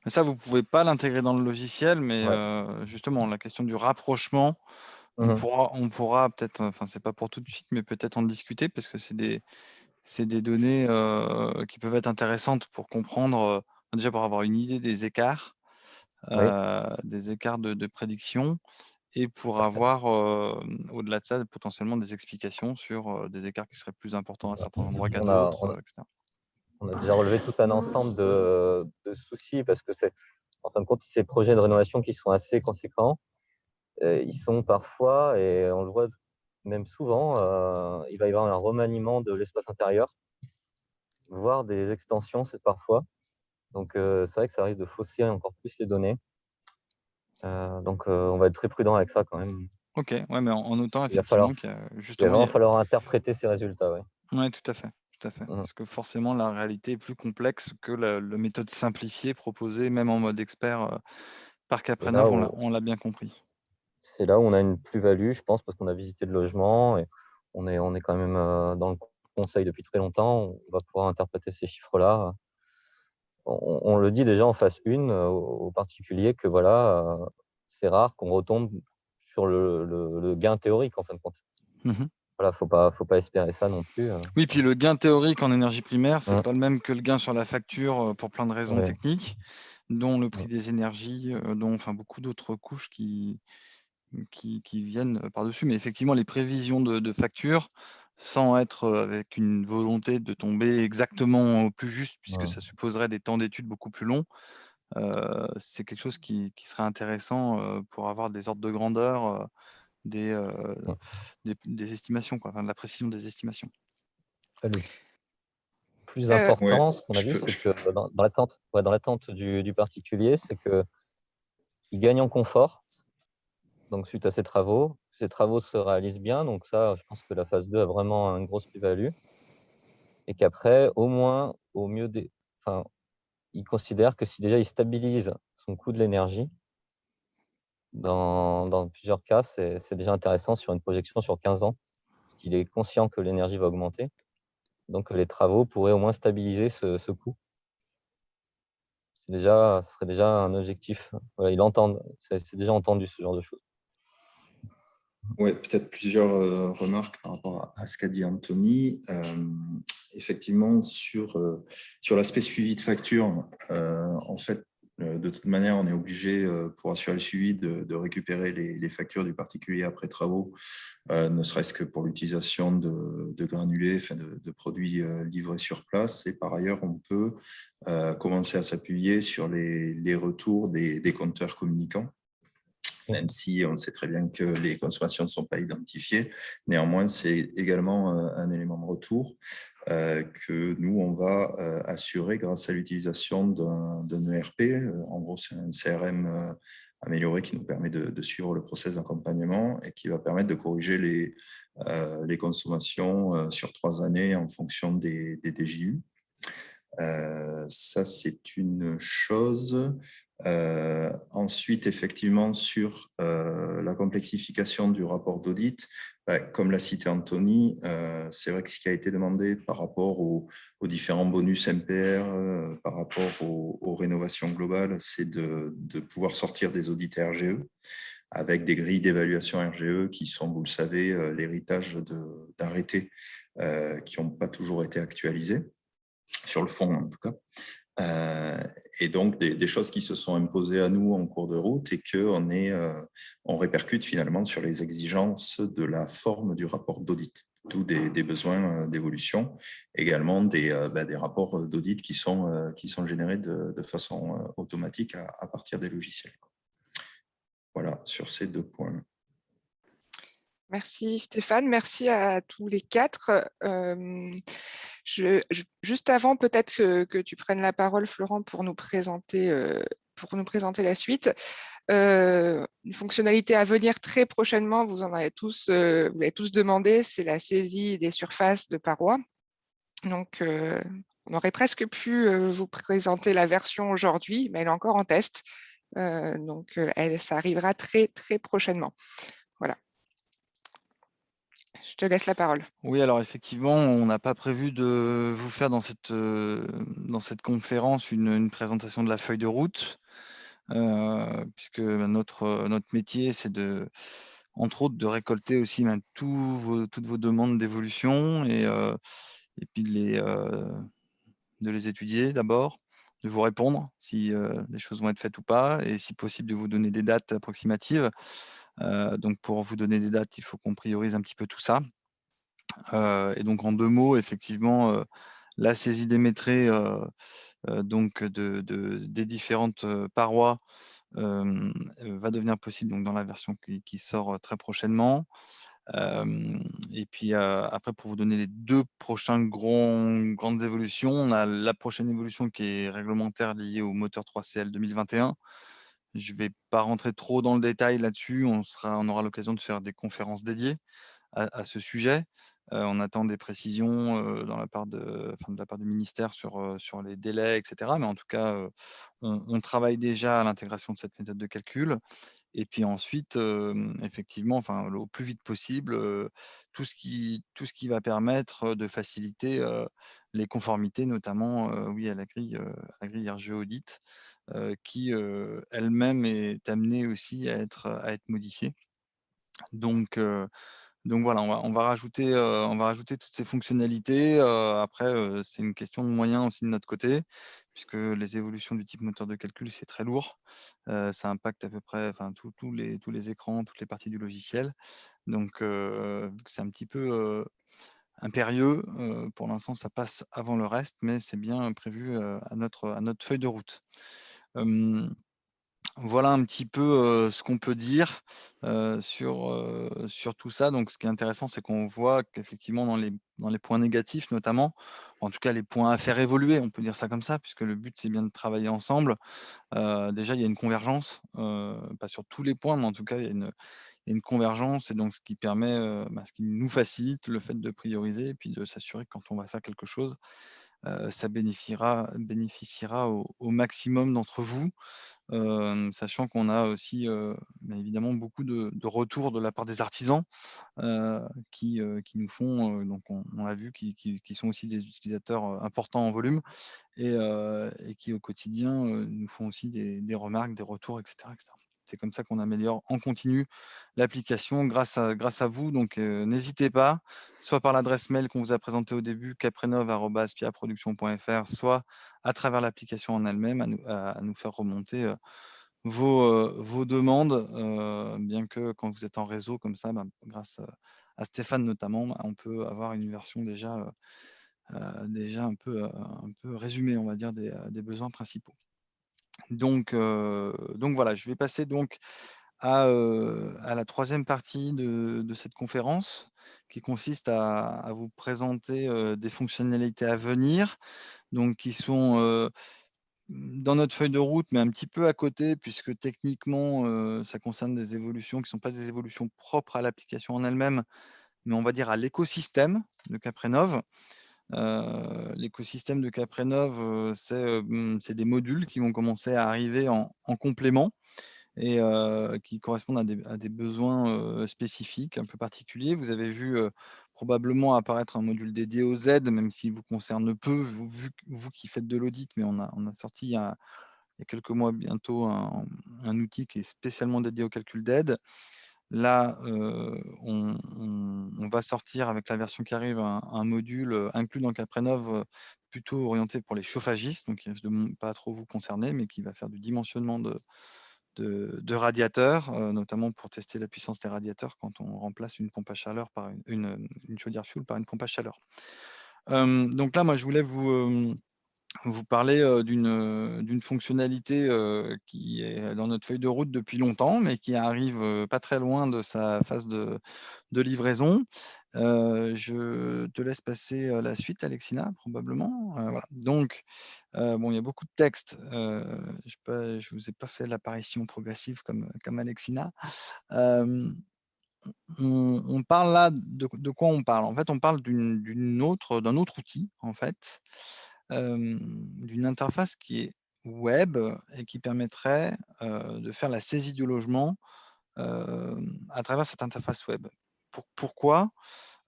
Mais ça, vous pouvez pas l'intégrer dans le logiciel, mais Ouais. justement, la question du rapprochement, Mhm. on pourra peut-être, enfin, c'est pas pour tout de suite, mais peut-être en discuter parce que c'est des données qui peuvent être intéressantes pour comprendre, déjà pour avoir une idée des écarts Oui. de prédiction et pour avoir, au-delà de ça, potentiellement des explications sur des écarts qui seraient plus importants à certains endroits qu'à On a, d'autres, on a- etc. on a déjà relevé tout un ensemble de soucis parce que en fin de compte, ces projets de rénovation qui sont assez conséquents, ils sont parfois, et on le voit même souvent, il va y avoir un remaniement de l'espace intérieur, voire des extensions, c'est parfois. Donc c'est vrai que ça risque de fausser encore plus les données. Donc on va être très prudent avec ça quand même. OK, ouais, mais en notant Il va falloir, effectivement qu'il y a il va justement, vraiment falloir interpréter ces résultats, ouais. ouais, tout à fait, tout à fait. Mhm. Parce que forcément, la réalité est plus complexe que la méthode simplifiée proposée, même en mode expert, par Et là CapRénov', où, on l'a bien compris. c'est là où on a une plus-value, je pense, parce qu'on a visité le logement et on est quand même dans le conseil depuis très longtemps. On va pouvoir interpréter ces chiffres-là. On le dit déjà en phase 1 aux particuliers que voilà, c'est rare qu'on retombe sur le gain théorique en fin de compte. Mmh. Voilà, faut pas espérer ça non plus. Oui, puis le gain théorique en énergie primaire, c'est Mmh. pas le même que le gain sur la facture, pour plein de raisons Ouais. techniques, dont le prix Mmh. des énergies, dont enfin beaucoup d'autres couches qui viennent, par-dessus. Mais effectivement, les prévisions de facture, sans être, avec une volonté de tomber exactement au plus juste, puisque Mmh. ça supposerait des temps d'études beaucoup plus longs, c'est quelque chose qui serait intéressant, pour avoir des ordres de grandeur, des, heu, Mmh. des estimations, quoi, enfin de la précision des estimations. Après, le plus Ouais, important, ce qu'on a je vu, peux, c'est que dans l'attente du particulier, c'est qu'il gagne en confort, donc suite à ces travaux. Ces travaux se réalisent bien, donc ça, je pense que la phase 2 a vraiment une grosse plus-value et qu'après, au moins, au mieux enfin, il considère que si déjà il stabilise son coût de l'énergie, Dans plusieurs cas, c'est déjà intéressant sur une projection sur 15 ans, parce qu'il est conscient que l'énergie va augmenter. Donc les travaux pourraient au moins stabiliser ce coût. Ce serait déjà un objectif. Ouais, c'est déjà entendu ce genre de choses. Oui, peut-être plusieurs remarques par rapport à ce qu'a dit Anthony. Effectivement, sur l'aspect suivi de facture, en fait, de toute manière, on est obligé, pour assurer le suivi, de récupérer les factures du particulier après travaux, ne serait-ce que pour l'utilisation de granulés, enfin de produits livrés sur place. Et par ailleurs, on peut commencer à s'appuyer sur les retours des compteurs communicants, même si on sait très bien que les consommations ne sont pas identifiées. Néanmoins, c'est également un élément de retour que nous, on va assurer grâce à l'utilisation d'un ERP. En gros, c'est un CRM amélioré qui nous permet de suivre le process d'accompagnement et qui va permettre de corriger les consommations sur 3 années en fonction des DJU. Ça, c'est une chose. Ensuite, effectivement, sur la complexification du rapport d'audit, comme l'a cité Anthony, c'est vrai que ce qui a été demandé par rapport aux différents bonus MPR, par rapport aux rénovations globales, c'est de pouvoir sortir des audits RGE avec des grilles d'évaluation RGE qui sont, vous le savez, l'héritage d'arrêtés qui n'ont pas toujours été actualisés, sur le fond en tout cas. Et donc des choses qui se sont imposées à nous en cours de route et qu'on répercute finalement sur les exigences de la forme du rapport d'audit, d'où des besoins d'évolution, également des rapports d'audit qui sont générés de façon automatique à partir des logiciels. Voilà, sur ces 2 points. Merci Stéphane, merci à tous les 4. Juste avant, peut-être que tu prennes la parole, Florent, pour nous présenter la suite. Une fonctionnalité à venir très prochainement, vous l'avez tous demandé, c'est la saisie des surfaces de parois. Donc, on aurait presque pu vous présenter la version aujourd'hui, mais elle est encore en test. Donc, ça arrivera très, très prochainement. Voilà. Je te laisse la parole. Oui, alors effectivement, on n'a pas prévu de vous faire dans cette conférence une présentation de la feuille de route, puisque notre métier, c'est entre autres, de récolter aussi toutes vos demandes d'évolution et puis de les étudier d'abord, de vous répondre si les choses vont être faites ou pas, et si possible de vous donner des dates approximatives. Donc pour vous donner des dates, il faut qu'on priorise un petit peu tout ça. Et donc en 2 mots, effectivement, la saisie démétrée donc des différentes parois va devenir possible donc, dans la version qui sort très prochainement. Et puis après, pour vous donner les 2 prochaines grandes évolutions, on a la prochaine évolution qui est réglementaire liée au moteur 3CL 2021. Je ne vais pas rentrer trop dans le détail là-dessus, on aura l'occasion de faire des conférences dédiées à ce sujet. On attend des précisions de la part du ministère sur les délais, etc. Mais en tout cas, on travaille déjà à l'intégration de cette méthode de calcul. Et puis ensuite, effectivement, au plus vite possible, tout ce qui va permettre de faciliter les conformités, notamment oui, à la grille RGE Audit, qui elle-même est amenée aussi à être modifiée. Donc voilà, on va rajouter toutes ces fonctionnalités. Après, c'est une question de moyens aussi de notre côté, puisque les évolutions du type moteur de calcul, c'est très lourd. Ça impacte à peu près tous les écrans, toutes les parties du logiciel. Donc, c'est un petit peu impérieux. Pour l'instant, ça passe avant le reste, mais c'est bien prévu à notre feuille de route. Voilà un petit peu ce qu'on peut dire sur tout ça. Donc, ce qui est intéressant, c'est qu'on voit qu'effectivement, dans les points négatifs notamment, en tout cas les points à faire évoluer, on peut dire ça comme ça, puisque le but, c'est bien de travailler ensemble. Déjà, il y a une convergence, pas sur tous les points, mais en tout cas, il y a une convergence, et donc ce qui permet, ce qui nous facilite le fait de prioriser et puis de s'assurer que quand on va faire quelque chose, ça bénéficiera au maximum d'entre vous. Sachant qu'on a aussi évidemment beaucoup de retours de la part des artisans qui nous font, donc on l'a vu, qui sont aussi des utilisateurs importants en volume et qui au quotidien nous font aussi des remarques, des retours, etc. etc. C'est comme ça qu'on améliore en continu l'application grâce à vous. Donc, n'hésitez pas, soit par l'adresse mail qu'on vous a présentée au début, caprenov@spiaproduction.fr, soit à travers l'application en elle-même, à nous faire remonter vos demandes, bien que quand vous êtes en réseau comme ça, grâce à Stéphane notamment, on peut avoir une version déjà un peu résumée, on va dire, des besoins principaux. Donc voilà, je vais passer donc à la troisième partie de cette conférence qui consiste à vous présenter des fonctionnalités à venir, donc qui sont dans notre feuille de route, mais un petit peu à côté, puisque techniquement, ça concerne des évolutions qui ne sont pas des évolutions propres à l'application en elle-même, mais on va dire à l'écosystème de Caprenov. L'écosystème de Caprenov, c'est des modules qui vont commencer à arriver en complément et qui correspondent à des besoins spécifiques, un peu particuliers. Vous avez vu probablement apparaître un module dédié au Z, même s'il vous concerne peu, vous qui faites de l'audit, mais on a sorti il y a quelques mois bientôt un outil qui est spécialement dédié au calcul d'aide. Là, on va sortir avec la version qui arrive un module inclus dans Caprenov plutôt orienté pour les chauffagistes, donc qui ne risque de pas trop vous concerner, mais qui va faire du dimensionnement de radiateurs, notamment pour tester la puissance des radiateurs quand on remplace une pompe à chaleur par une chaudière fuel par une pompe à chaleur. Donc là, moi, je voulais vous parler d'une fonctionnalité qui est dans notre feuille de route depuis longtemps, mais qui arrive pas très loin de sa phase de livraison. Je te laisse passer la suite, Alexina, probablement. Voilà. Donc, bon, il y a beaucoup de textes. Je ne vous ai pas fait l'apparition progressive comme Alexina. On parle là de quoi on parle? En fait, on parle d'un autre outil, en fait, d'une interface qui est web et qui permettrait de faire la saisie du logement à travers cette interface web. Pourquoi?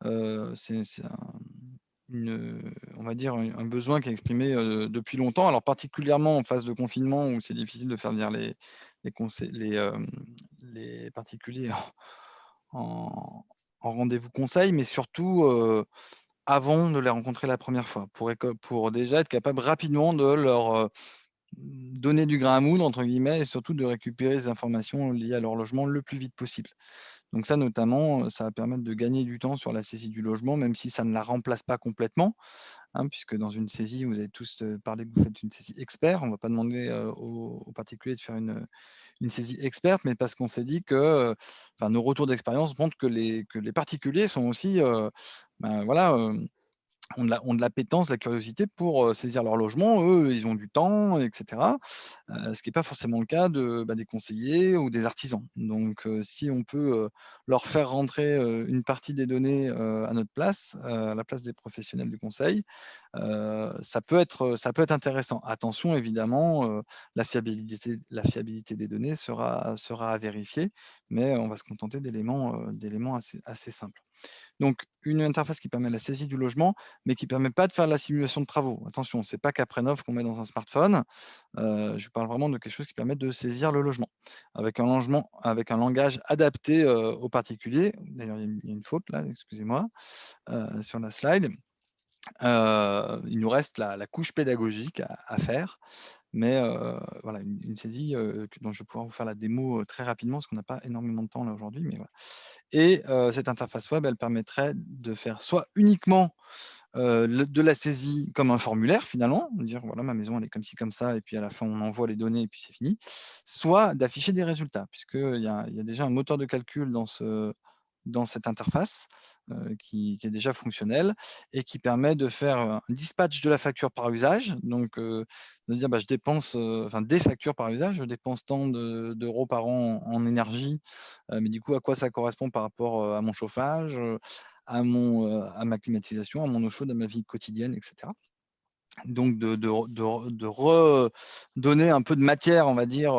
C'est on va dire un besoin qui est exprimé depuis longtemps, alors particulièrement en phase de confinement où c'est difficile de faire venir les particuliers en rendez-vous conseil, mais surtout avant de les rencontrer la première fois, pour déjà être capable rapidement de leur donner du grain à moudre, entre guillemets, et surtout de récupérer les informations liées à leur logement le plus vite possible. Donc ça, notamment, ça va permettre de gagner du temps sur la saisie du logement, même si ça ne la remplace pas complètement, hein, puisque dans une saisie, vous avez tous parlé que vous faites une saisie expert. On ne va pas demander aux particuliers de faire une saisie experte, mais parce qu'on s'est dit que nos retours d'expérience montrent que les particuliers sont aussi voilà, ont de l'appétence, de la curiosité pour saisir leur logement. Eux, ils ont du temps, etc. Ce qui n'est pas forcément le cas des conseillers ou des artisans. Donc, si on peut leur faire rentrer une partie des données à notre place, à la place des professionnels du conseil, ça peut être intéressant. Attention, évidemment, la fiabilité des données sera à vérifier, mais on va se contenter d'éléments assez simples. Donc, une interface qui permet la saisie du logement, mais qui ne permet pas de faire la simulation de travaux. Attention, ce n'est pas Caprenov qu'on met dans un smartphone. Je parle vraiment de quelque chose qui permet de saisir le logement, avec un langage adapté aux particuliers. D'ailleurs, il y a une faute là, excusez-moi, sur la slide. Il nous reste la couche pédagogique à faire, mais voilà, une saisie dont je vais pouvoir vous faire la démo très rapidement, parce qu'on n'a pas énormément de temps là aujourd'hui, mais voilà. Et cette interface web, elle permettrait de faire soit uniquement de la saisie comme un formulaire finalement, dire voilà, ma maison elle est comme ci, comme ça, et puis à la fin on envoie les données et puis c'est fini, soit d'afficher des résultats, puisqu'il y a déjà un moteur de calcul dans cette interface qui est déjà fonctionnelle et qui permet de faire un dispatch de la facture par usage, donc de dire je dépense, des factures par usage, je dépense tant d'euros par an en énergie, mais du coup à quoi ça correspond par rapport à mon chauffage, à ma climatisation, à mon eau chaude, à ma vie quotidienne, etc. donc de redonner un peu de matière, on va dire,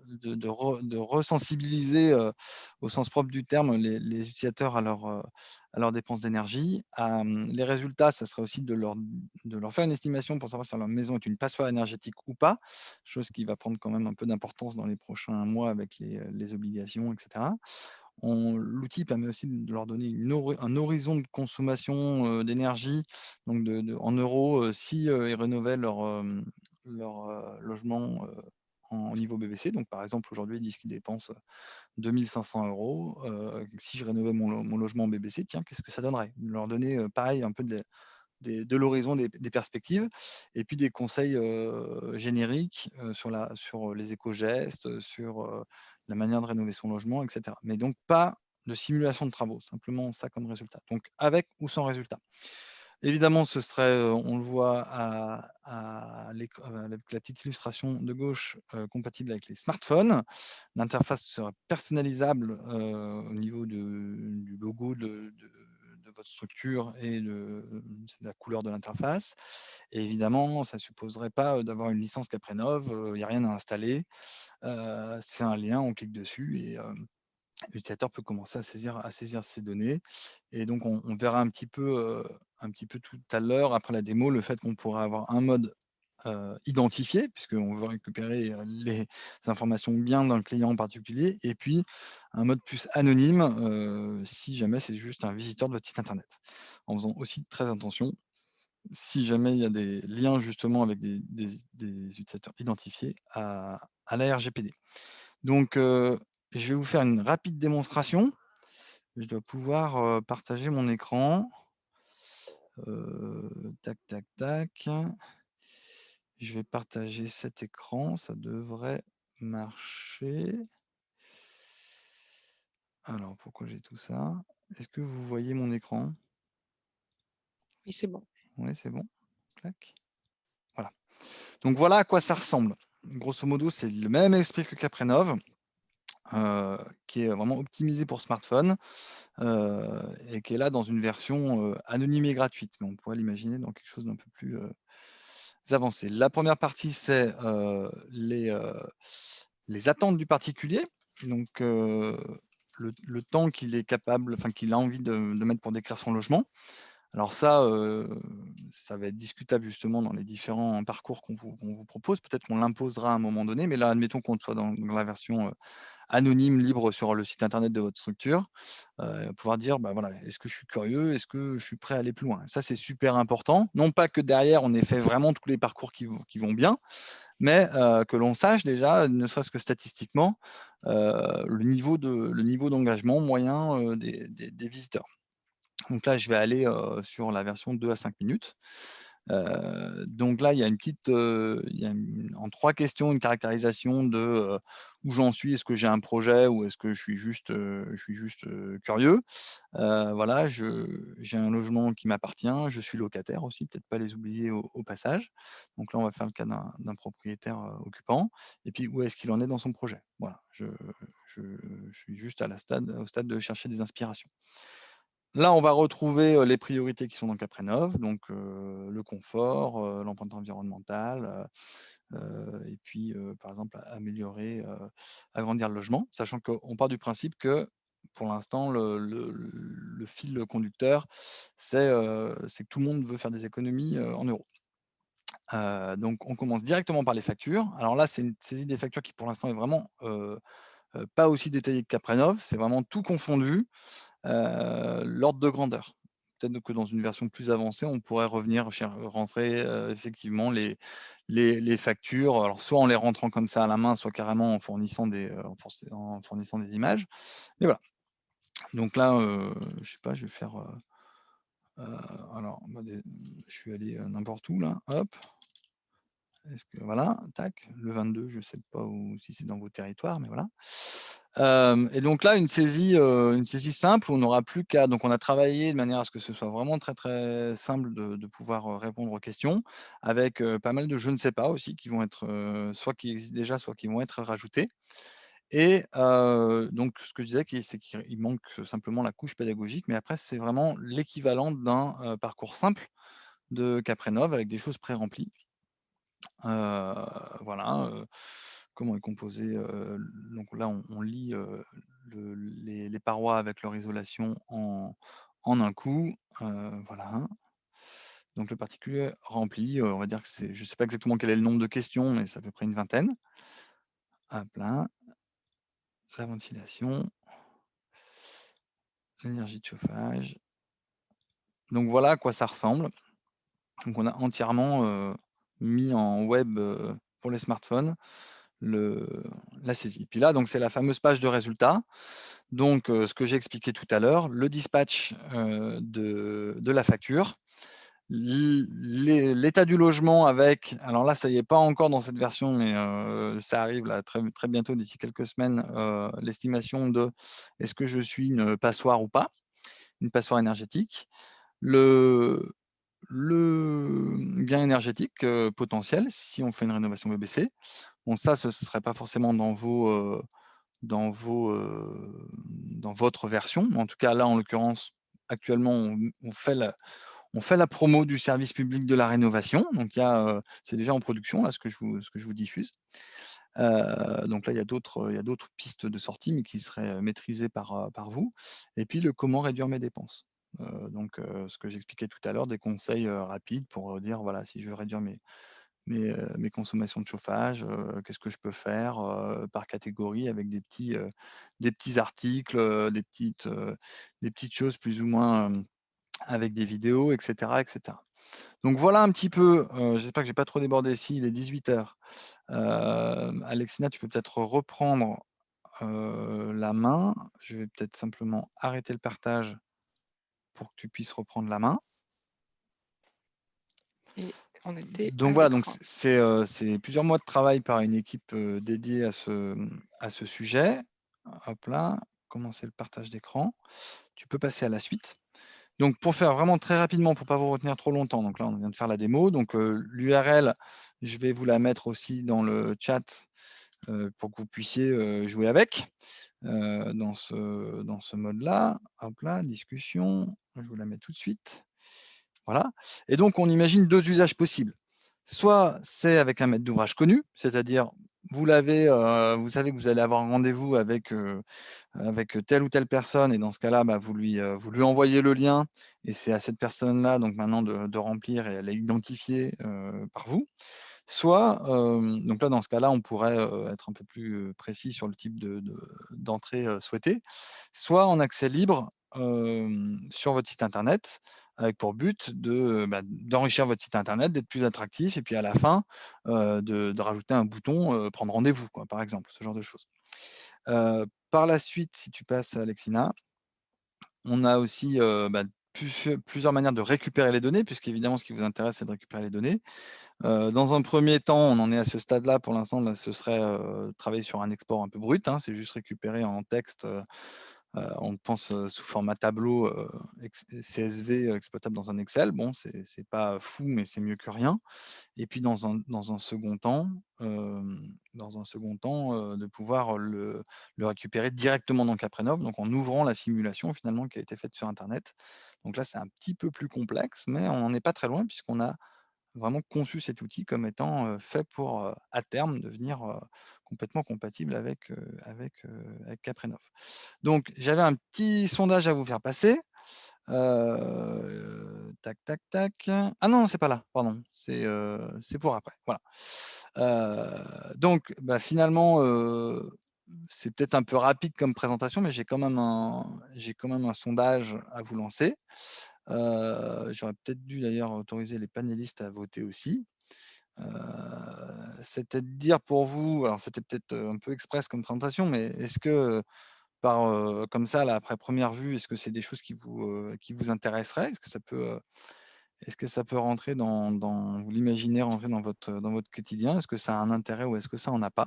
de resensibiliser au sens propre du terme les utilisateurs à leurs dépenses d'énergie. Les résultats, ça serait aussi de leur faire une estimation pour savoir si leur maison est une passoire énergétique ou pas, chose qui va prendre quand même un peu d'importance dans les prochains mois avec les obligations, etc. L'outil permet aussi de leur donner un horizon de consommation d'énergie, donc en euros, si ils rénovaient leur logement en niveau BBC. Donc, par exemple, aujourd'hui, ils disent qu'ils dépensent 2 500 €. Si je rénovais mon logement en BBC, tiens, qu'est-ce que ça donnerait? Leur donner, pareil, un peu de l'horizon, des perspectives, et puis des conseils génériques sur les éco-gestes, sur la manière de rénover son logement, etc. Mais donc pas de simulation de travaux, simplement ça comme résultat. Donc avec ou sans résultat. Évidemment, ce serait, on le voit avec la petite illustration de gauche, compatible avec les smartphones. L'interface sera personnalisable au niveau du logo de votre structure et de la couleur de l'interface. Et évidemment, ça ne supposerait pas d'avoir une licence Caprenov, il n'y a rien à installer. C'est un lien, on clique dessus et l'utilisateur peut commencer à saisir ces données. Et donc, on verra un petit peu tout à l'heure, après la démo, le fait qu'on pourra avoir un mode identifié, puisqu'on veut récupérer les informations bien d'un client en particulier, et puis un mode plus anonyme, si jamais c'est juste un visiteur de votre site internet. En faisant aussi très attention, si jamais il y a des liens justement avec des utilisateurs identifiés à la RGPD. Donc, je vais vous faire une rapide démonstration. Je dois pouvoir partager mon écran. Tac, tac, tac. Je vais partager cet écran. Ça devrait marcher. Alors, pourquoi j'ai tout ça? Est-ce que vous voyez mon écran? Oui, c'est bon. Oui, c'est bon. Clac. Voilà. Donc, voilà à quoi ça ressemble. Grosso modo, c'est le même esprit que Caprenov. Qui est vraiment optimisé pour smartphone et qui est là dans une version anonyme et gratuite. Mais on pourrait l'imaginer dans quelque chose d'un peu plus avancé. La première partie, c'est les attentes du particulier. Donc, le temps qu'il est capable, enfin qu'il a envie de mettre pour décrire son logement. Alors ça, ça va être discutable justement dans les différents parcours qu'on vous propose. Peut-être qu'on l'imposera à un moment donné, mais là, admettons qu'on soit dans la version anonyme, libre sur le site internet de votre structure, pouvoir dire, bah, voilà, est-ce que je suis curieux, est-ce que je suis prêt à aller plus loin? Ça, c'est super important. Non pas que derrière, on ait fait vraiment tous les parcours qui vont bien, mais que l'on sache déjà, ne serait-ce que statistiquement, le niveau d'engagement moyen des visiteurs. Donc là, je vais aller sur la version 2 à 5 minutes. Donc là, il y a en 3 questions, une caractérisation de où j'en suis, est-ce que j'ai un projet ou est-ce que je suis juste curieux. Voilà, j'ai un logement qui m'appartient, je suis locataire aussi, peut-être pas les oublier au passage. Donc là, on va faire le cas d'un propriétaire occupant. Et puis, où est-ce qu'il en est dans son projet? Voilà, je suis juste au stade de chercher des inspirations. Là, on va retrouver les priorités qui sont dans Caprenov, donc le confort, l'empreinte environnementale, et puis, par exemple, améliorer, agrandir le logement, sachant qu'on part du principe que, pour l'instant, le fil conducteur, c'est que tout le monde veut faire des économies en euros. Donc, on commence directement par les factures. Alors là, c'est une saisie des factures qui, pour l'instant, est vraiment pas aussi détaillée que Caprenov. C'est vraiment tout confondu. L'ordre de grandeur. Peut-être que dans une version plus avancée, on pourrait rentrer effectivement les factures, alors soit en les rentrant comme ça à la main, soit carrément en fournissant des images. Mais voilà. Donc là, je sais pas, je vais faire. Alors, je suis allé n'importe où là. Hop. Voilà, tac, le 22, je ne sais pas si c'est dans vos territoires, mais voilà. Et donc là, une saisie simple, où on n'aura plus qu'à. Donc, on a travaillé de manière à ce que ce soit vraiment très, très simple de pouvoir répondre aux questions, avec pas mal de je ne sais pas aussi, qui vont être soit qui existent déjà, soit qui vont être rajoutés. Et donc, ce que je disais, c'est qu'il manque simplement la couche pédagogique, mais après, c'est vraiment l'équivalent d'un parcours simple de Caprénov avec des choses pré-remplies. Voilà, comment est composé. Donc là, on lit les parois avec leur isolation en un coup. Voilà. Donc le particulier rempli, on va dire que c'est, je ne sais pas exactement quel est le nombre de questions, mais c'est à peu près une vingtaine. Hop là. La ventilation, l'énergie de chauffage. Donc voilà à quoi ça ressemble. Donc on a entièrement mis en web pour les smartphones la saisie. Puis là, donc c'est la fameuse page de résultats. Donc ce que j'ai expliqué tout à l'heure, le dispatch de la facture, l'état du logement avec, alors là ça y est pas encore dans cette version, mais ça arrive là très, très bientôt d'ici quelques semaines, l'estimation de est-ce que je suis une passoire ou pas, une passoire énergétique, le gain énergétique potentiel si on fait une rénovation BBC. Bon, ça, ce ne serait pas forcément dans votre version. En tout cas, là, en l'occurrence, actuellement, on fait la promo du service public de la rénovation. Donc, c'est déjà en production, là, ce que je vous diffuse. Donc là, il y a d'autres pistes de sortie, mais qui seraient maîtrisées par vous. Et puis, le comment réduire mes dépenses. Donc, ce que j'expliquais tout à l'heure, des conseils rapides pour dire, voilà, si je veux réduire mes consommations de chauffage, qu'est-ce que je peux faire par catégorie avec des petits articles, des petites choses plus ou moins avec des vidéos, etc., etc. Donc voilà un petit peu, j'espère que je n'ai pas trop débordé ici, il est 18h. Alexina, tu peux peut-être reprendre la main. Je vais peut-être simplement arrêter le partage pour que tu puisses reprendre la main. Et on était Donc à voilà, donc l'écran. c'est plusieurs mois de travail par une équipe dédiée à ce sujet. Hop là, commencer le partage d'écran. Tu peux passer à la suite. Donc pour faire vraiment très rapidement, pour ne pas vous retenir trop longtemps, donc là on vient de faire la démo. Donc l'URL, je vais vous la mettre aussi dans le chat pour que vous puissiez jouer avec dans ce mode-là. Hop là, discussion, je vous la mets tout de suite. Voilà. Et donc on imagine deux usages possibles. Soit c'est avec un maître d'ouvrage connu, c'est-à-dire vous savez que vous allez avoir un rendez-vous avec telle ou telle personne, et dans ce cas-là, vous lui envoyez le lien, et c'est à cette personne-là donc maintenant de remplir, et elle est identifiée par vous. Soit, donc là, dans ce cas-là, on pourrait être un peu plus précis sur le type d'entrée souhaitée, soit en accès libre sur votre site internet, avec pour but d'enrichir votre site internet, d'être plus attractif, et puis à la fin, de rajouter un bouton prendre rendez-vous, par exemple, ce genre de choses. Par la suite, si tu passes, Alexina, on a aussi plusieurs manières de récupérer les données, puisqu'évidemment, ce qui vous intéresse, c'est de récupérer les données. Dans un premier temps, on en est à ce stade-là. Pour l'instant, là, ce serait travailler sur un export un peu brut, hein, c'est juste récupérer en texte, on pense sous format tableau CSV exploitable dans un Excel. Bon, c'est pas fou, mais c'est mieux que rien. Et puis dans un second temps, de pouvoir le récupérer directement dans Caprénov, donc en ouvrant la simulation finalement qui a été faite sur Internet. Donc là, c'est un petit peu plus complexe, mais on n'en est pas très loin, puisqu'on a vraiment conçu cet outil comme étant fait pour, à terme, devenir complètement compatible avec Caprénov. Donc, j'avais un petit sondage à vous faire passer. Tac, tac, tac. Ah non, c'est pas là, pardon. C'est pour après. Voilà. Donc, finalement, c'est peut-être un peu rapide comme présentation, mais j'ai quand même un sondage à vous lancer. J'aurais peut-être dû d'ailleurs autoriser les panélistes à voter aussi. C'était de dire pour vous, alors c'était peut-être un peu express comme présentation, mais est-ce que comme ça, là, après première vue, est-ce que c'est des choses qui vous intéresseraient? Est-ce que ça peut rentrer vous l'imaginez rentrer dans votre quotidien? Est-ce que ça a un intérêt ou est-ce que ça en a pas?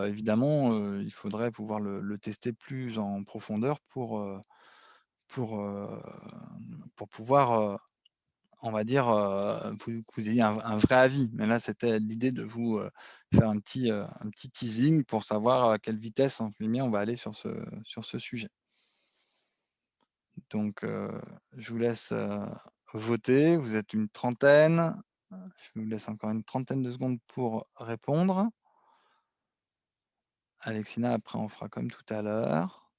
Évidemment, il faudrait pouvoir le tester plus en profondeur pour pouvoir, on va dire, que vous ayez un vrai avis. Mais là, c'était l'idée de vous faire un petit teasing pour savoir à quelle vitesse, entre guillemets, on va aller sur ce sujet. Donc, je vous laisse voter. Vous êtes une trentaine. Je vous laisse encore une trentaine de secondes pour répondre. Alexina, après, on fera comme tout à l'heure.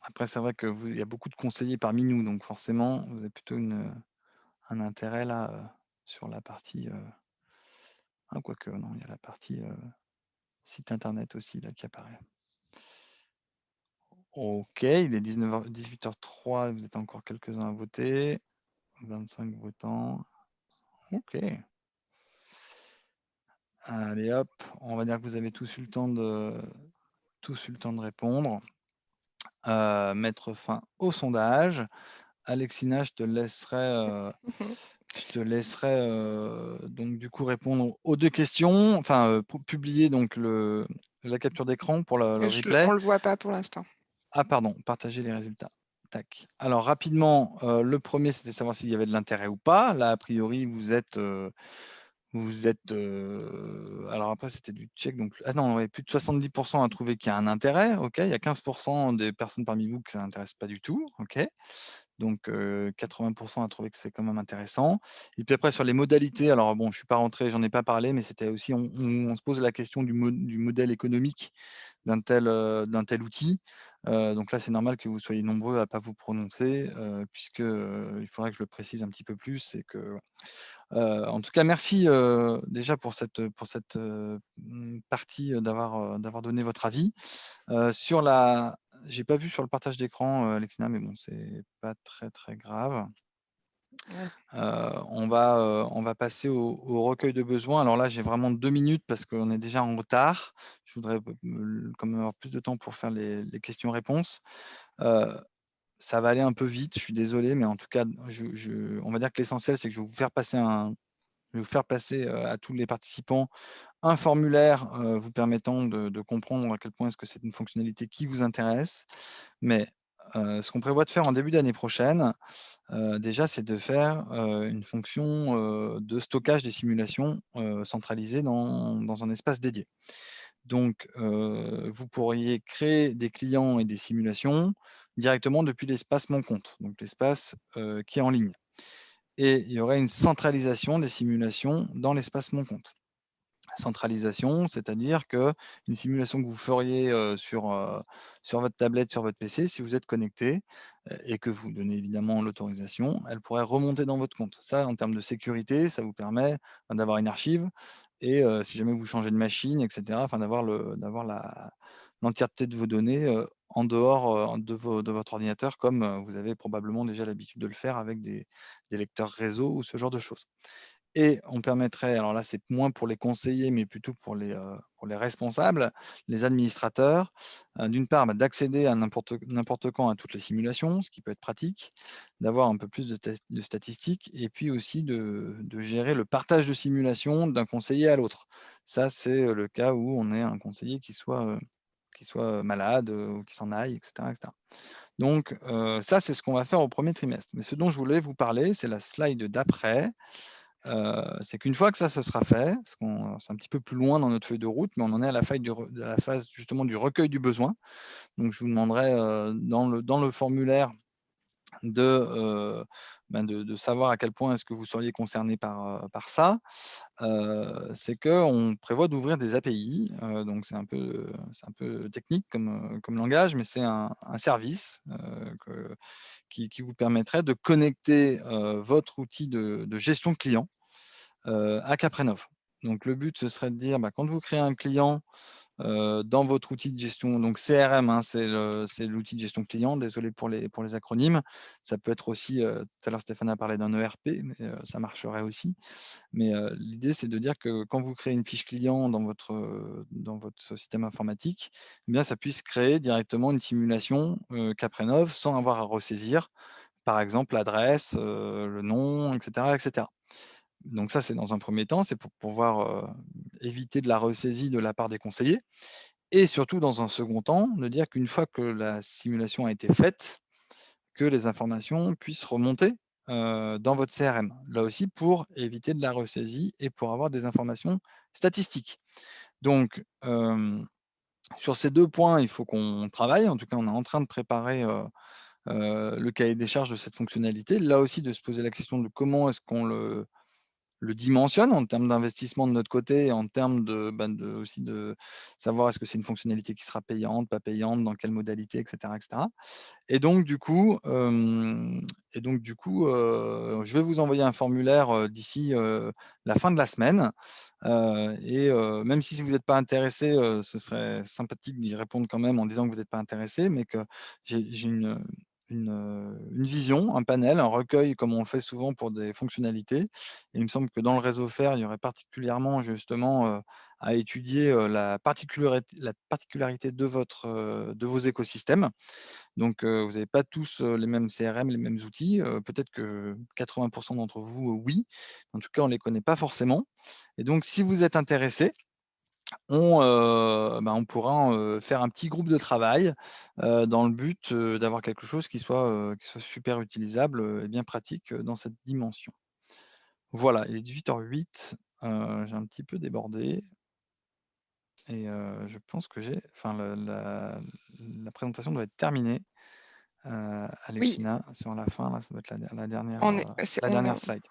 Après, c'est vrai qu'il y a beaucoup de conseillers parmi nous, donc forcément, vous avez plutôt un intérêt là sur la partie. Quoique, non, il y a la partie site internet aussi là qui apparaît. Ok, il est 18h03, vous êtes encore quelques-uns à voter. 25 votants. Ok. Allez hop, on va dire que vous avez tous eu le temps de répondre. Mettre fin au sondage. Alexina, je te laisserai donc du coup répondre aux 2 questions, enfin publier donc la capture d'écran pour le replay. On ne le voit pas pour l'instant. Ah pardon, partager les résultats. Tac. Alors rapidement, le premier, c'était savoir s'il y avait de l'intérêt ou pas. Là, a priori, vous êtes alors après, c'était du check. Donc, ah non, ouais, plus de 70% à trouver qu'il y a un intérêt. OK, il y a 15% des personnes parmi vous que ça n'intéresse pas du tout. OK. Donc, 80% à trouver que c'est quand même intéressant. Et puis après, sur les modalités, alors bon, je ne suis pas rentré, j'en ai pas parlé, mais c'était aussi, on se pose la question du modèle économique d'un tel outil. Donc là, c'est normal que vous soyez nombreux à ne pas vous prononcer, puisque il faudrait que je le précise un petit peu plus. C'est que, en tout cas, merci déjà pour cette partie d'avoir donné votre avis. Sur la, j'ai pas vu sur le partage d'écran, Alexina, mais bon, c'est pas très très grave. Ouais. On va passer au recueil de besoins. Alors là, j'ai vraiment 2 minutes parce qu'on est déjà en retard. Je voudrais quand même avoir plus de temps pour faire les questions-réponses. Ça va aller un peu vite, je suis désolé, mais en tout cas, on va dire que l'essentiel, c'est que je vais vous faire passer à tous les participants un formulaire vous permettant de comprendre à quel point est-ce que c'est une fonctionnalité qui vous intéresse. Mais ce qu'on prévoit de faire en début d'année prochaine, déjà, c'est de faire une fonction de stockage des simulations centralisée dans un espace dédié. Donc, vous pourriez créer des clients et des simulations directement depuis l'espace Mon compte, donc l'espace qui est en ligne. Et il y aurait une centralisation des simulations dans l'espace Mon compte. Centralisation, c'est-à-dire qu'une simulation que vous feriez sur votre tablette, sur votre PC, si vous êtes connecté et que vous donnez évidemment l'autorisation, elle pourrait remonter dans votre compte. Ça, en termes de sécurité, ça vous permet d'avoir une archive et si jamais vous changez de machine, etc., d'avoir l'entièreté de vos données en dehors de votre ordinateur, comme vous avez probablement déjà l'habitude de le faire avec des lecteurs réseau ou ce genre de choses. Et on permettrait, alors là, c'est moins pour les conseillers, mais plutôt pour les responsables, les administrateurs, d'une part, d'accéder à n'importe quand à toutes les simulations, ce qui peut être pratique, d'avoir un peu plus de statistiques, et puis aussi de gérer le partage de simulations d'un conseiller à l'autre. Ça, c'est le cas où on est un conseiller qui soit malade ou qui s'en aille, etc. etc. Donc, ça, c'est ce qu'on va faire au premier trimestre. Mais ce dont je voulais vous parler, c'est la slide d'après. C'est qu'une fois que ça se sera fait, c'est un petit peu plus loin dans notre feuille de route, mais on en est à la phase justement du recueil du besoin. Donc, je vous demanderai dans le formulaire de savoir à quel point est-ce que vous seriez concerné par ça. C'est qu'on prévoit d'ouvrir des API. Donc, c'est un peu technique comme langage, mais c'est un service qui vous permettrait de connecter votre outil de gestion client à Caprenov. Donc, le but, ce serait de dire, quand vous créez un client dans votre outil de gestion, donc CRM, hein, c'est l'outil de gestion client, désolé pour les acronymes. Ça peut être aussi, tout à l'heure Stéphane a parlé d'un ERP, mais ça marcherait aussi. Mais l'idée, c'est de dire que quand vous créez une fiche client dans votre système informatique, eh bien, ça puisse créer directement une simulation Caprenov sans avoir à ressaisir, par exemple, l'adresse, le nom, etc., etc. Donc ça, c'est dans un premier temps, c'est pour pouvoir éviter de la ressaisie de la part des conseillers. Et surtout, dans un second temps, de dire qu'une fois que la simulation a été faite, que les informations puissent remonter dans votre CRM. Là aussi, pour éviter de la ressaisie et pour avoir des informations statistiques. Donc, sur ces 2 points, il faut qu'on travaille. En tout cas, on est en train de préparer le cahier des charges de cette fonctionnalité. Là aussi, de se poser la question de comment est-ce qu'on le dimensionne en termes d'investissement de notre côté et en termes aussi de savoir est-ce que c'est une fonctionnalité qui sera payante, pas payante, dans quelle modalité, etc. etc. Et donc, du coup, je vais vous envoyer un formulaire d'ici la fin de la semaine. Même si vous n'êtes pas intéressé, ce serait sympathique d'y répondre quand même en disant que vous n'êtes pas intéressé, mais que j'ai une vision, un panel, un recueil, comme on le fait souvent pour des fonctionnalités. Et il me semble que dans le réseau FAIR, il y aurait particulièrement justement à étudier la particularité de vos écosystèmes. Donc, vous n'avez pas tous les mêmes CRM, les mêmes outils. Peut-être que 80% d'entre vous, oui. En tout cas, on ne les connaît pas forcément. Et donc, si vous êtes intéressé, on pourra faire un petit groupe de travail dans le but d'avoir quelque chose qui soit super utilisable et bien pratique dans cette dimension. Voilà, il est 18h08. J'ai un petit peu débordé. Et je pense que la présentation doit être terminée. Alexina, sur la fin, là, ça doit être la dernière slide.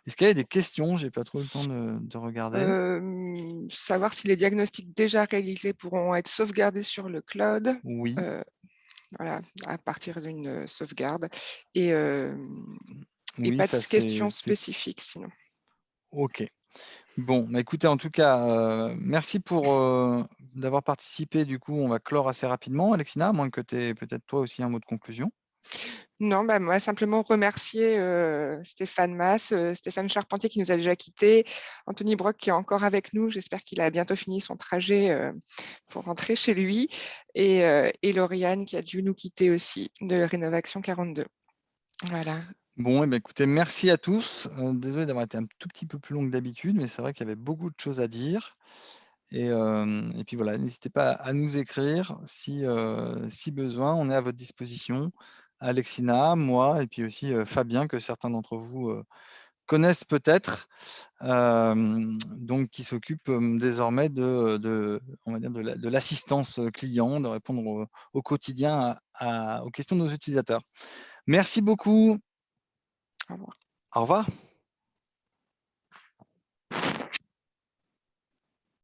Est-ce qu'il y a des questions? Je n'ai pas trop le temps de regarder. Savoir si les diagnostics déjà réalisés pourront être sauvegardés sur le cloud. Oui. Voilà, à partir d'une sauvegarde. Et Oui, pas de questions spécifiques sinon. OK. Bon, écoutez, en tout cas, merci d'avoir participé. Du coup, on va clore assez rapidement. Alexina, à moins que tu aies peut-être toi aussi un mot de conclusion. Non, moi, simplement remercier Stéphane Mas, Stéphane Charpentier qui nous a déjà quittés, Anthony Brock qui est encore avec nous. J'espère qu'il a bientôt fini son trajet pour rentrer chez lui. Et Lauriane qui a dû nous quitter aussi de Rénovaction 42. Voilà. Bon, écoutez, merci à tous. Désolé d'avoir été un tout petit peu plus long que d'habitude, mais c'est vrai qu'il y avait beaucoup de choses à dire. Et puis voilà, n'hésitez pas à nous écrire si besoin. On est à votre disposition. Alexina, moi, et puis aussi Fabien, que certains d'entre vous connaissent peut-être, donc qui s'occupe désormais on va dire de l'assistance client, de répondre au quotidien aux questions de nos utilisateurs. Merci beaucoup. Au revoir. Au revoir.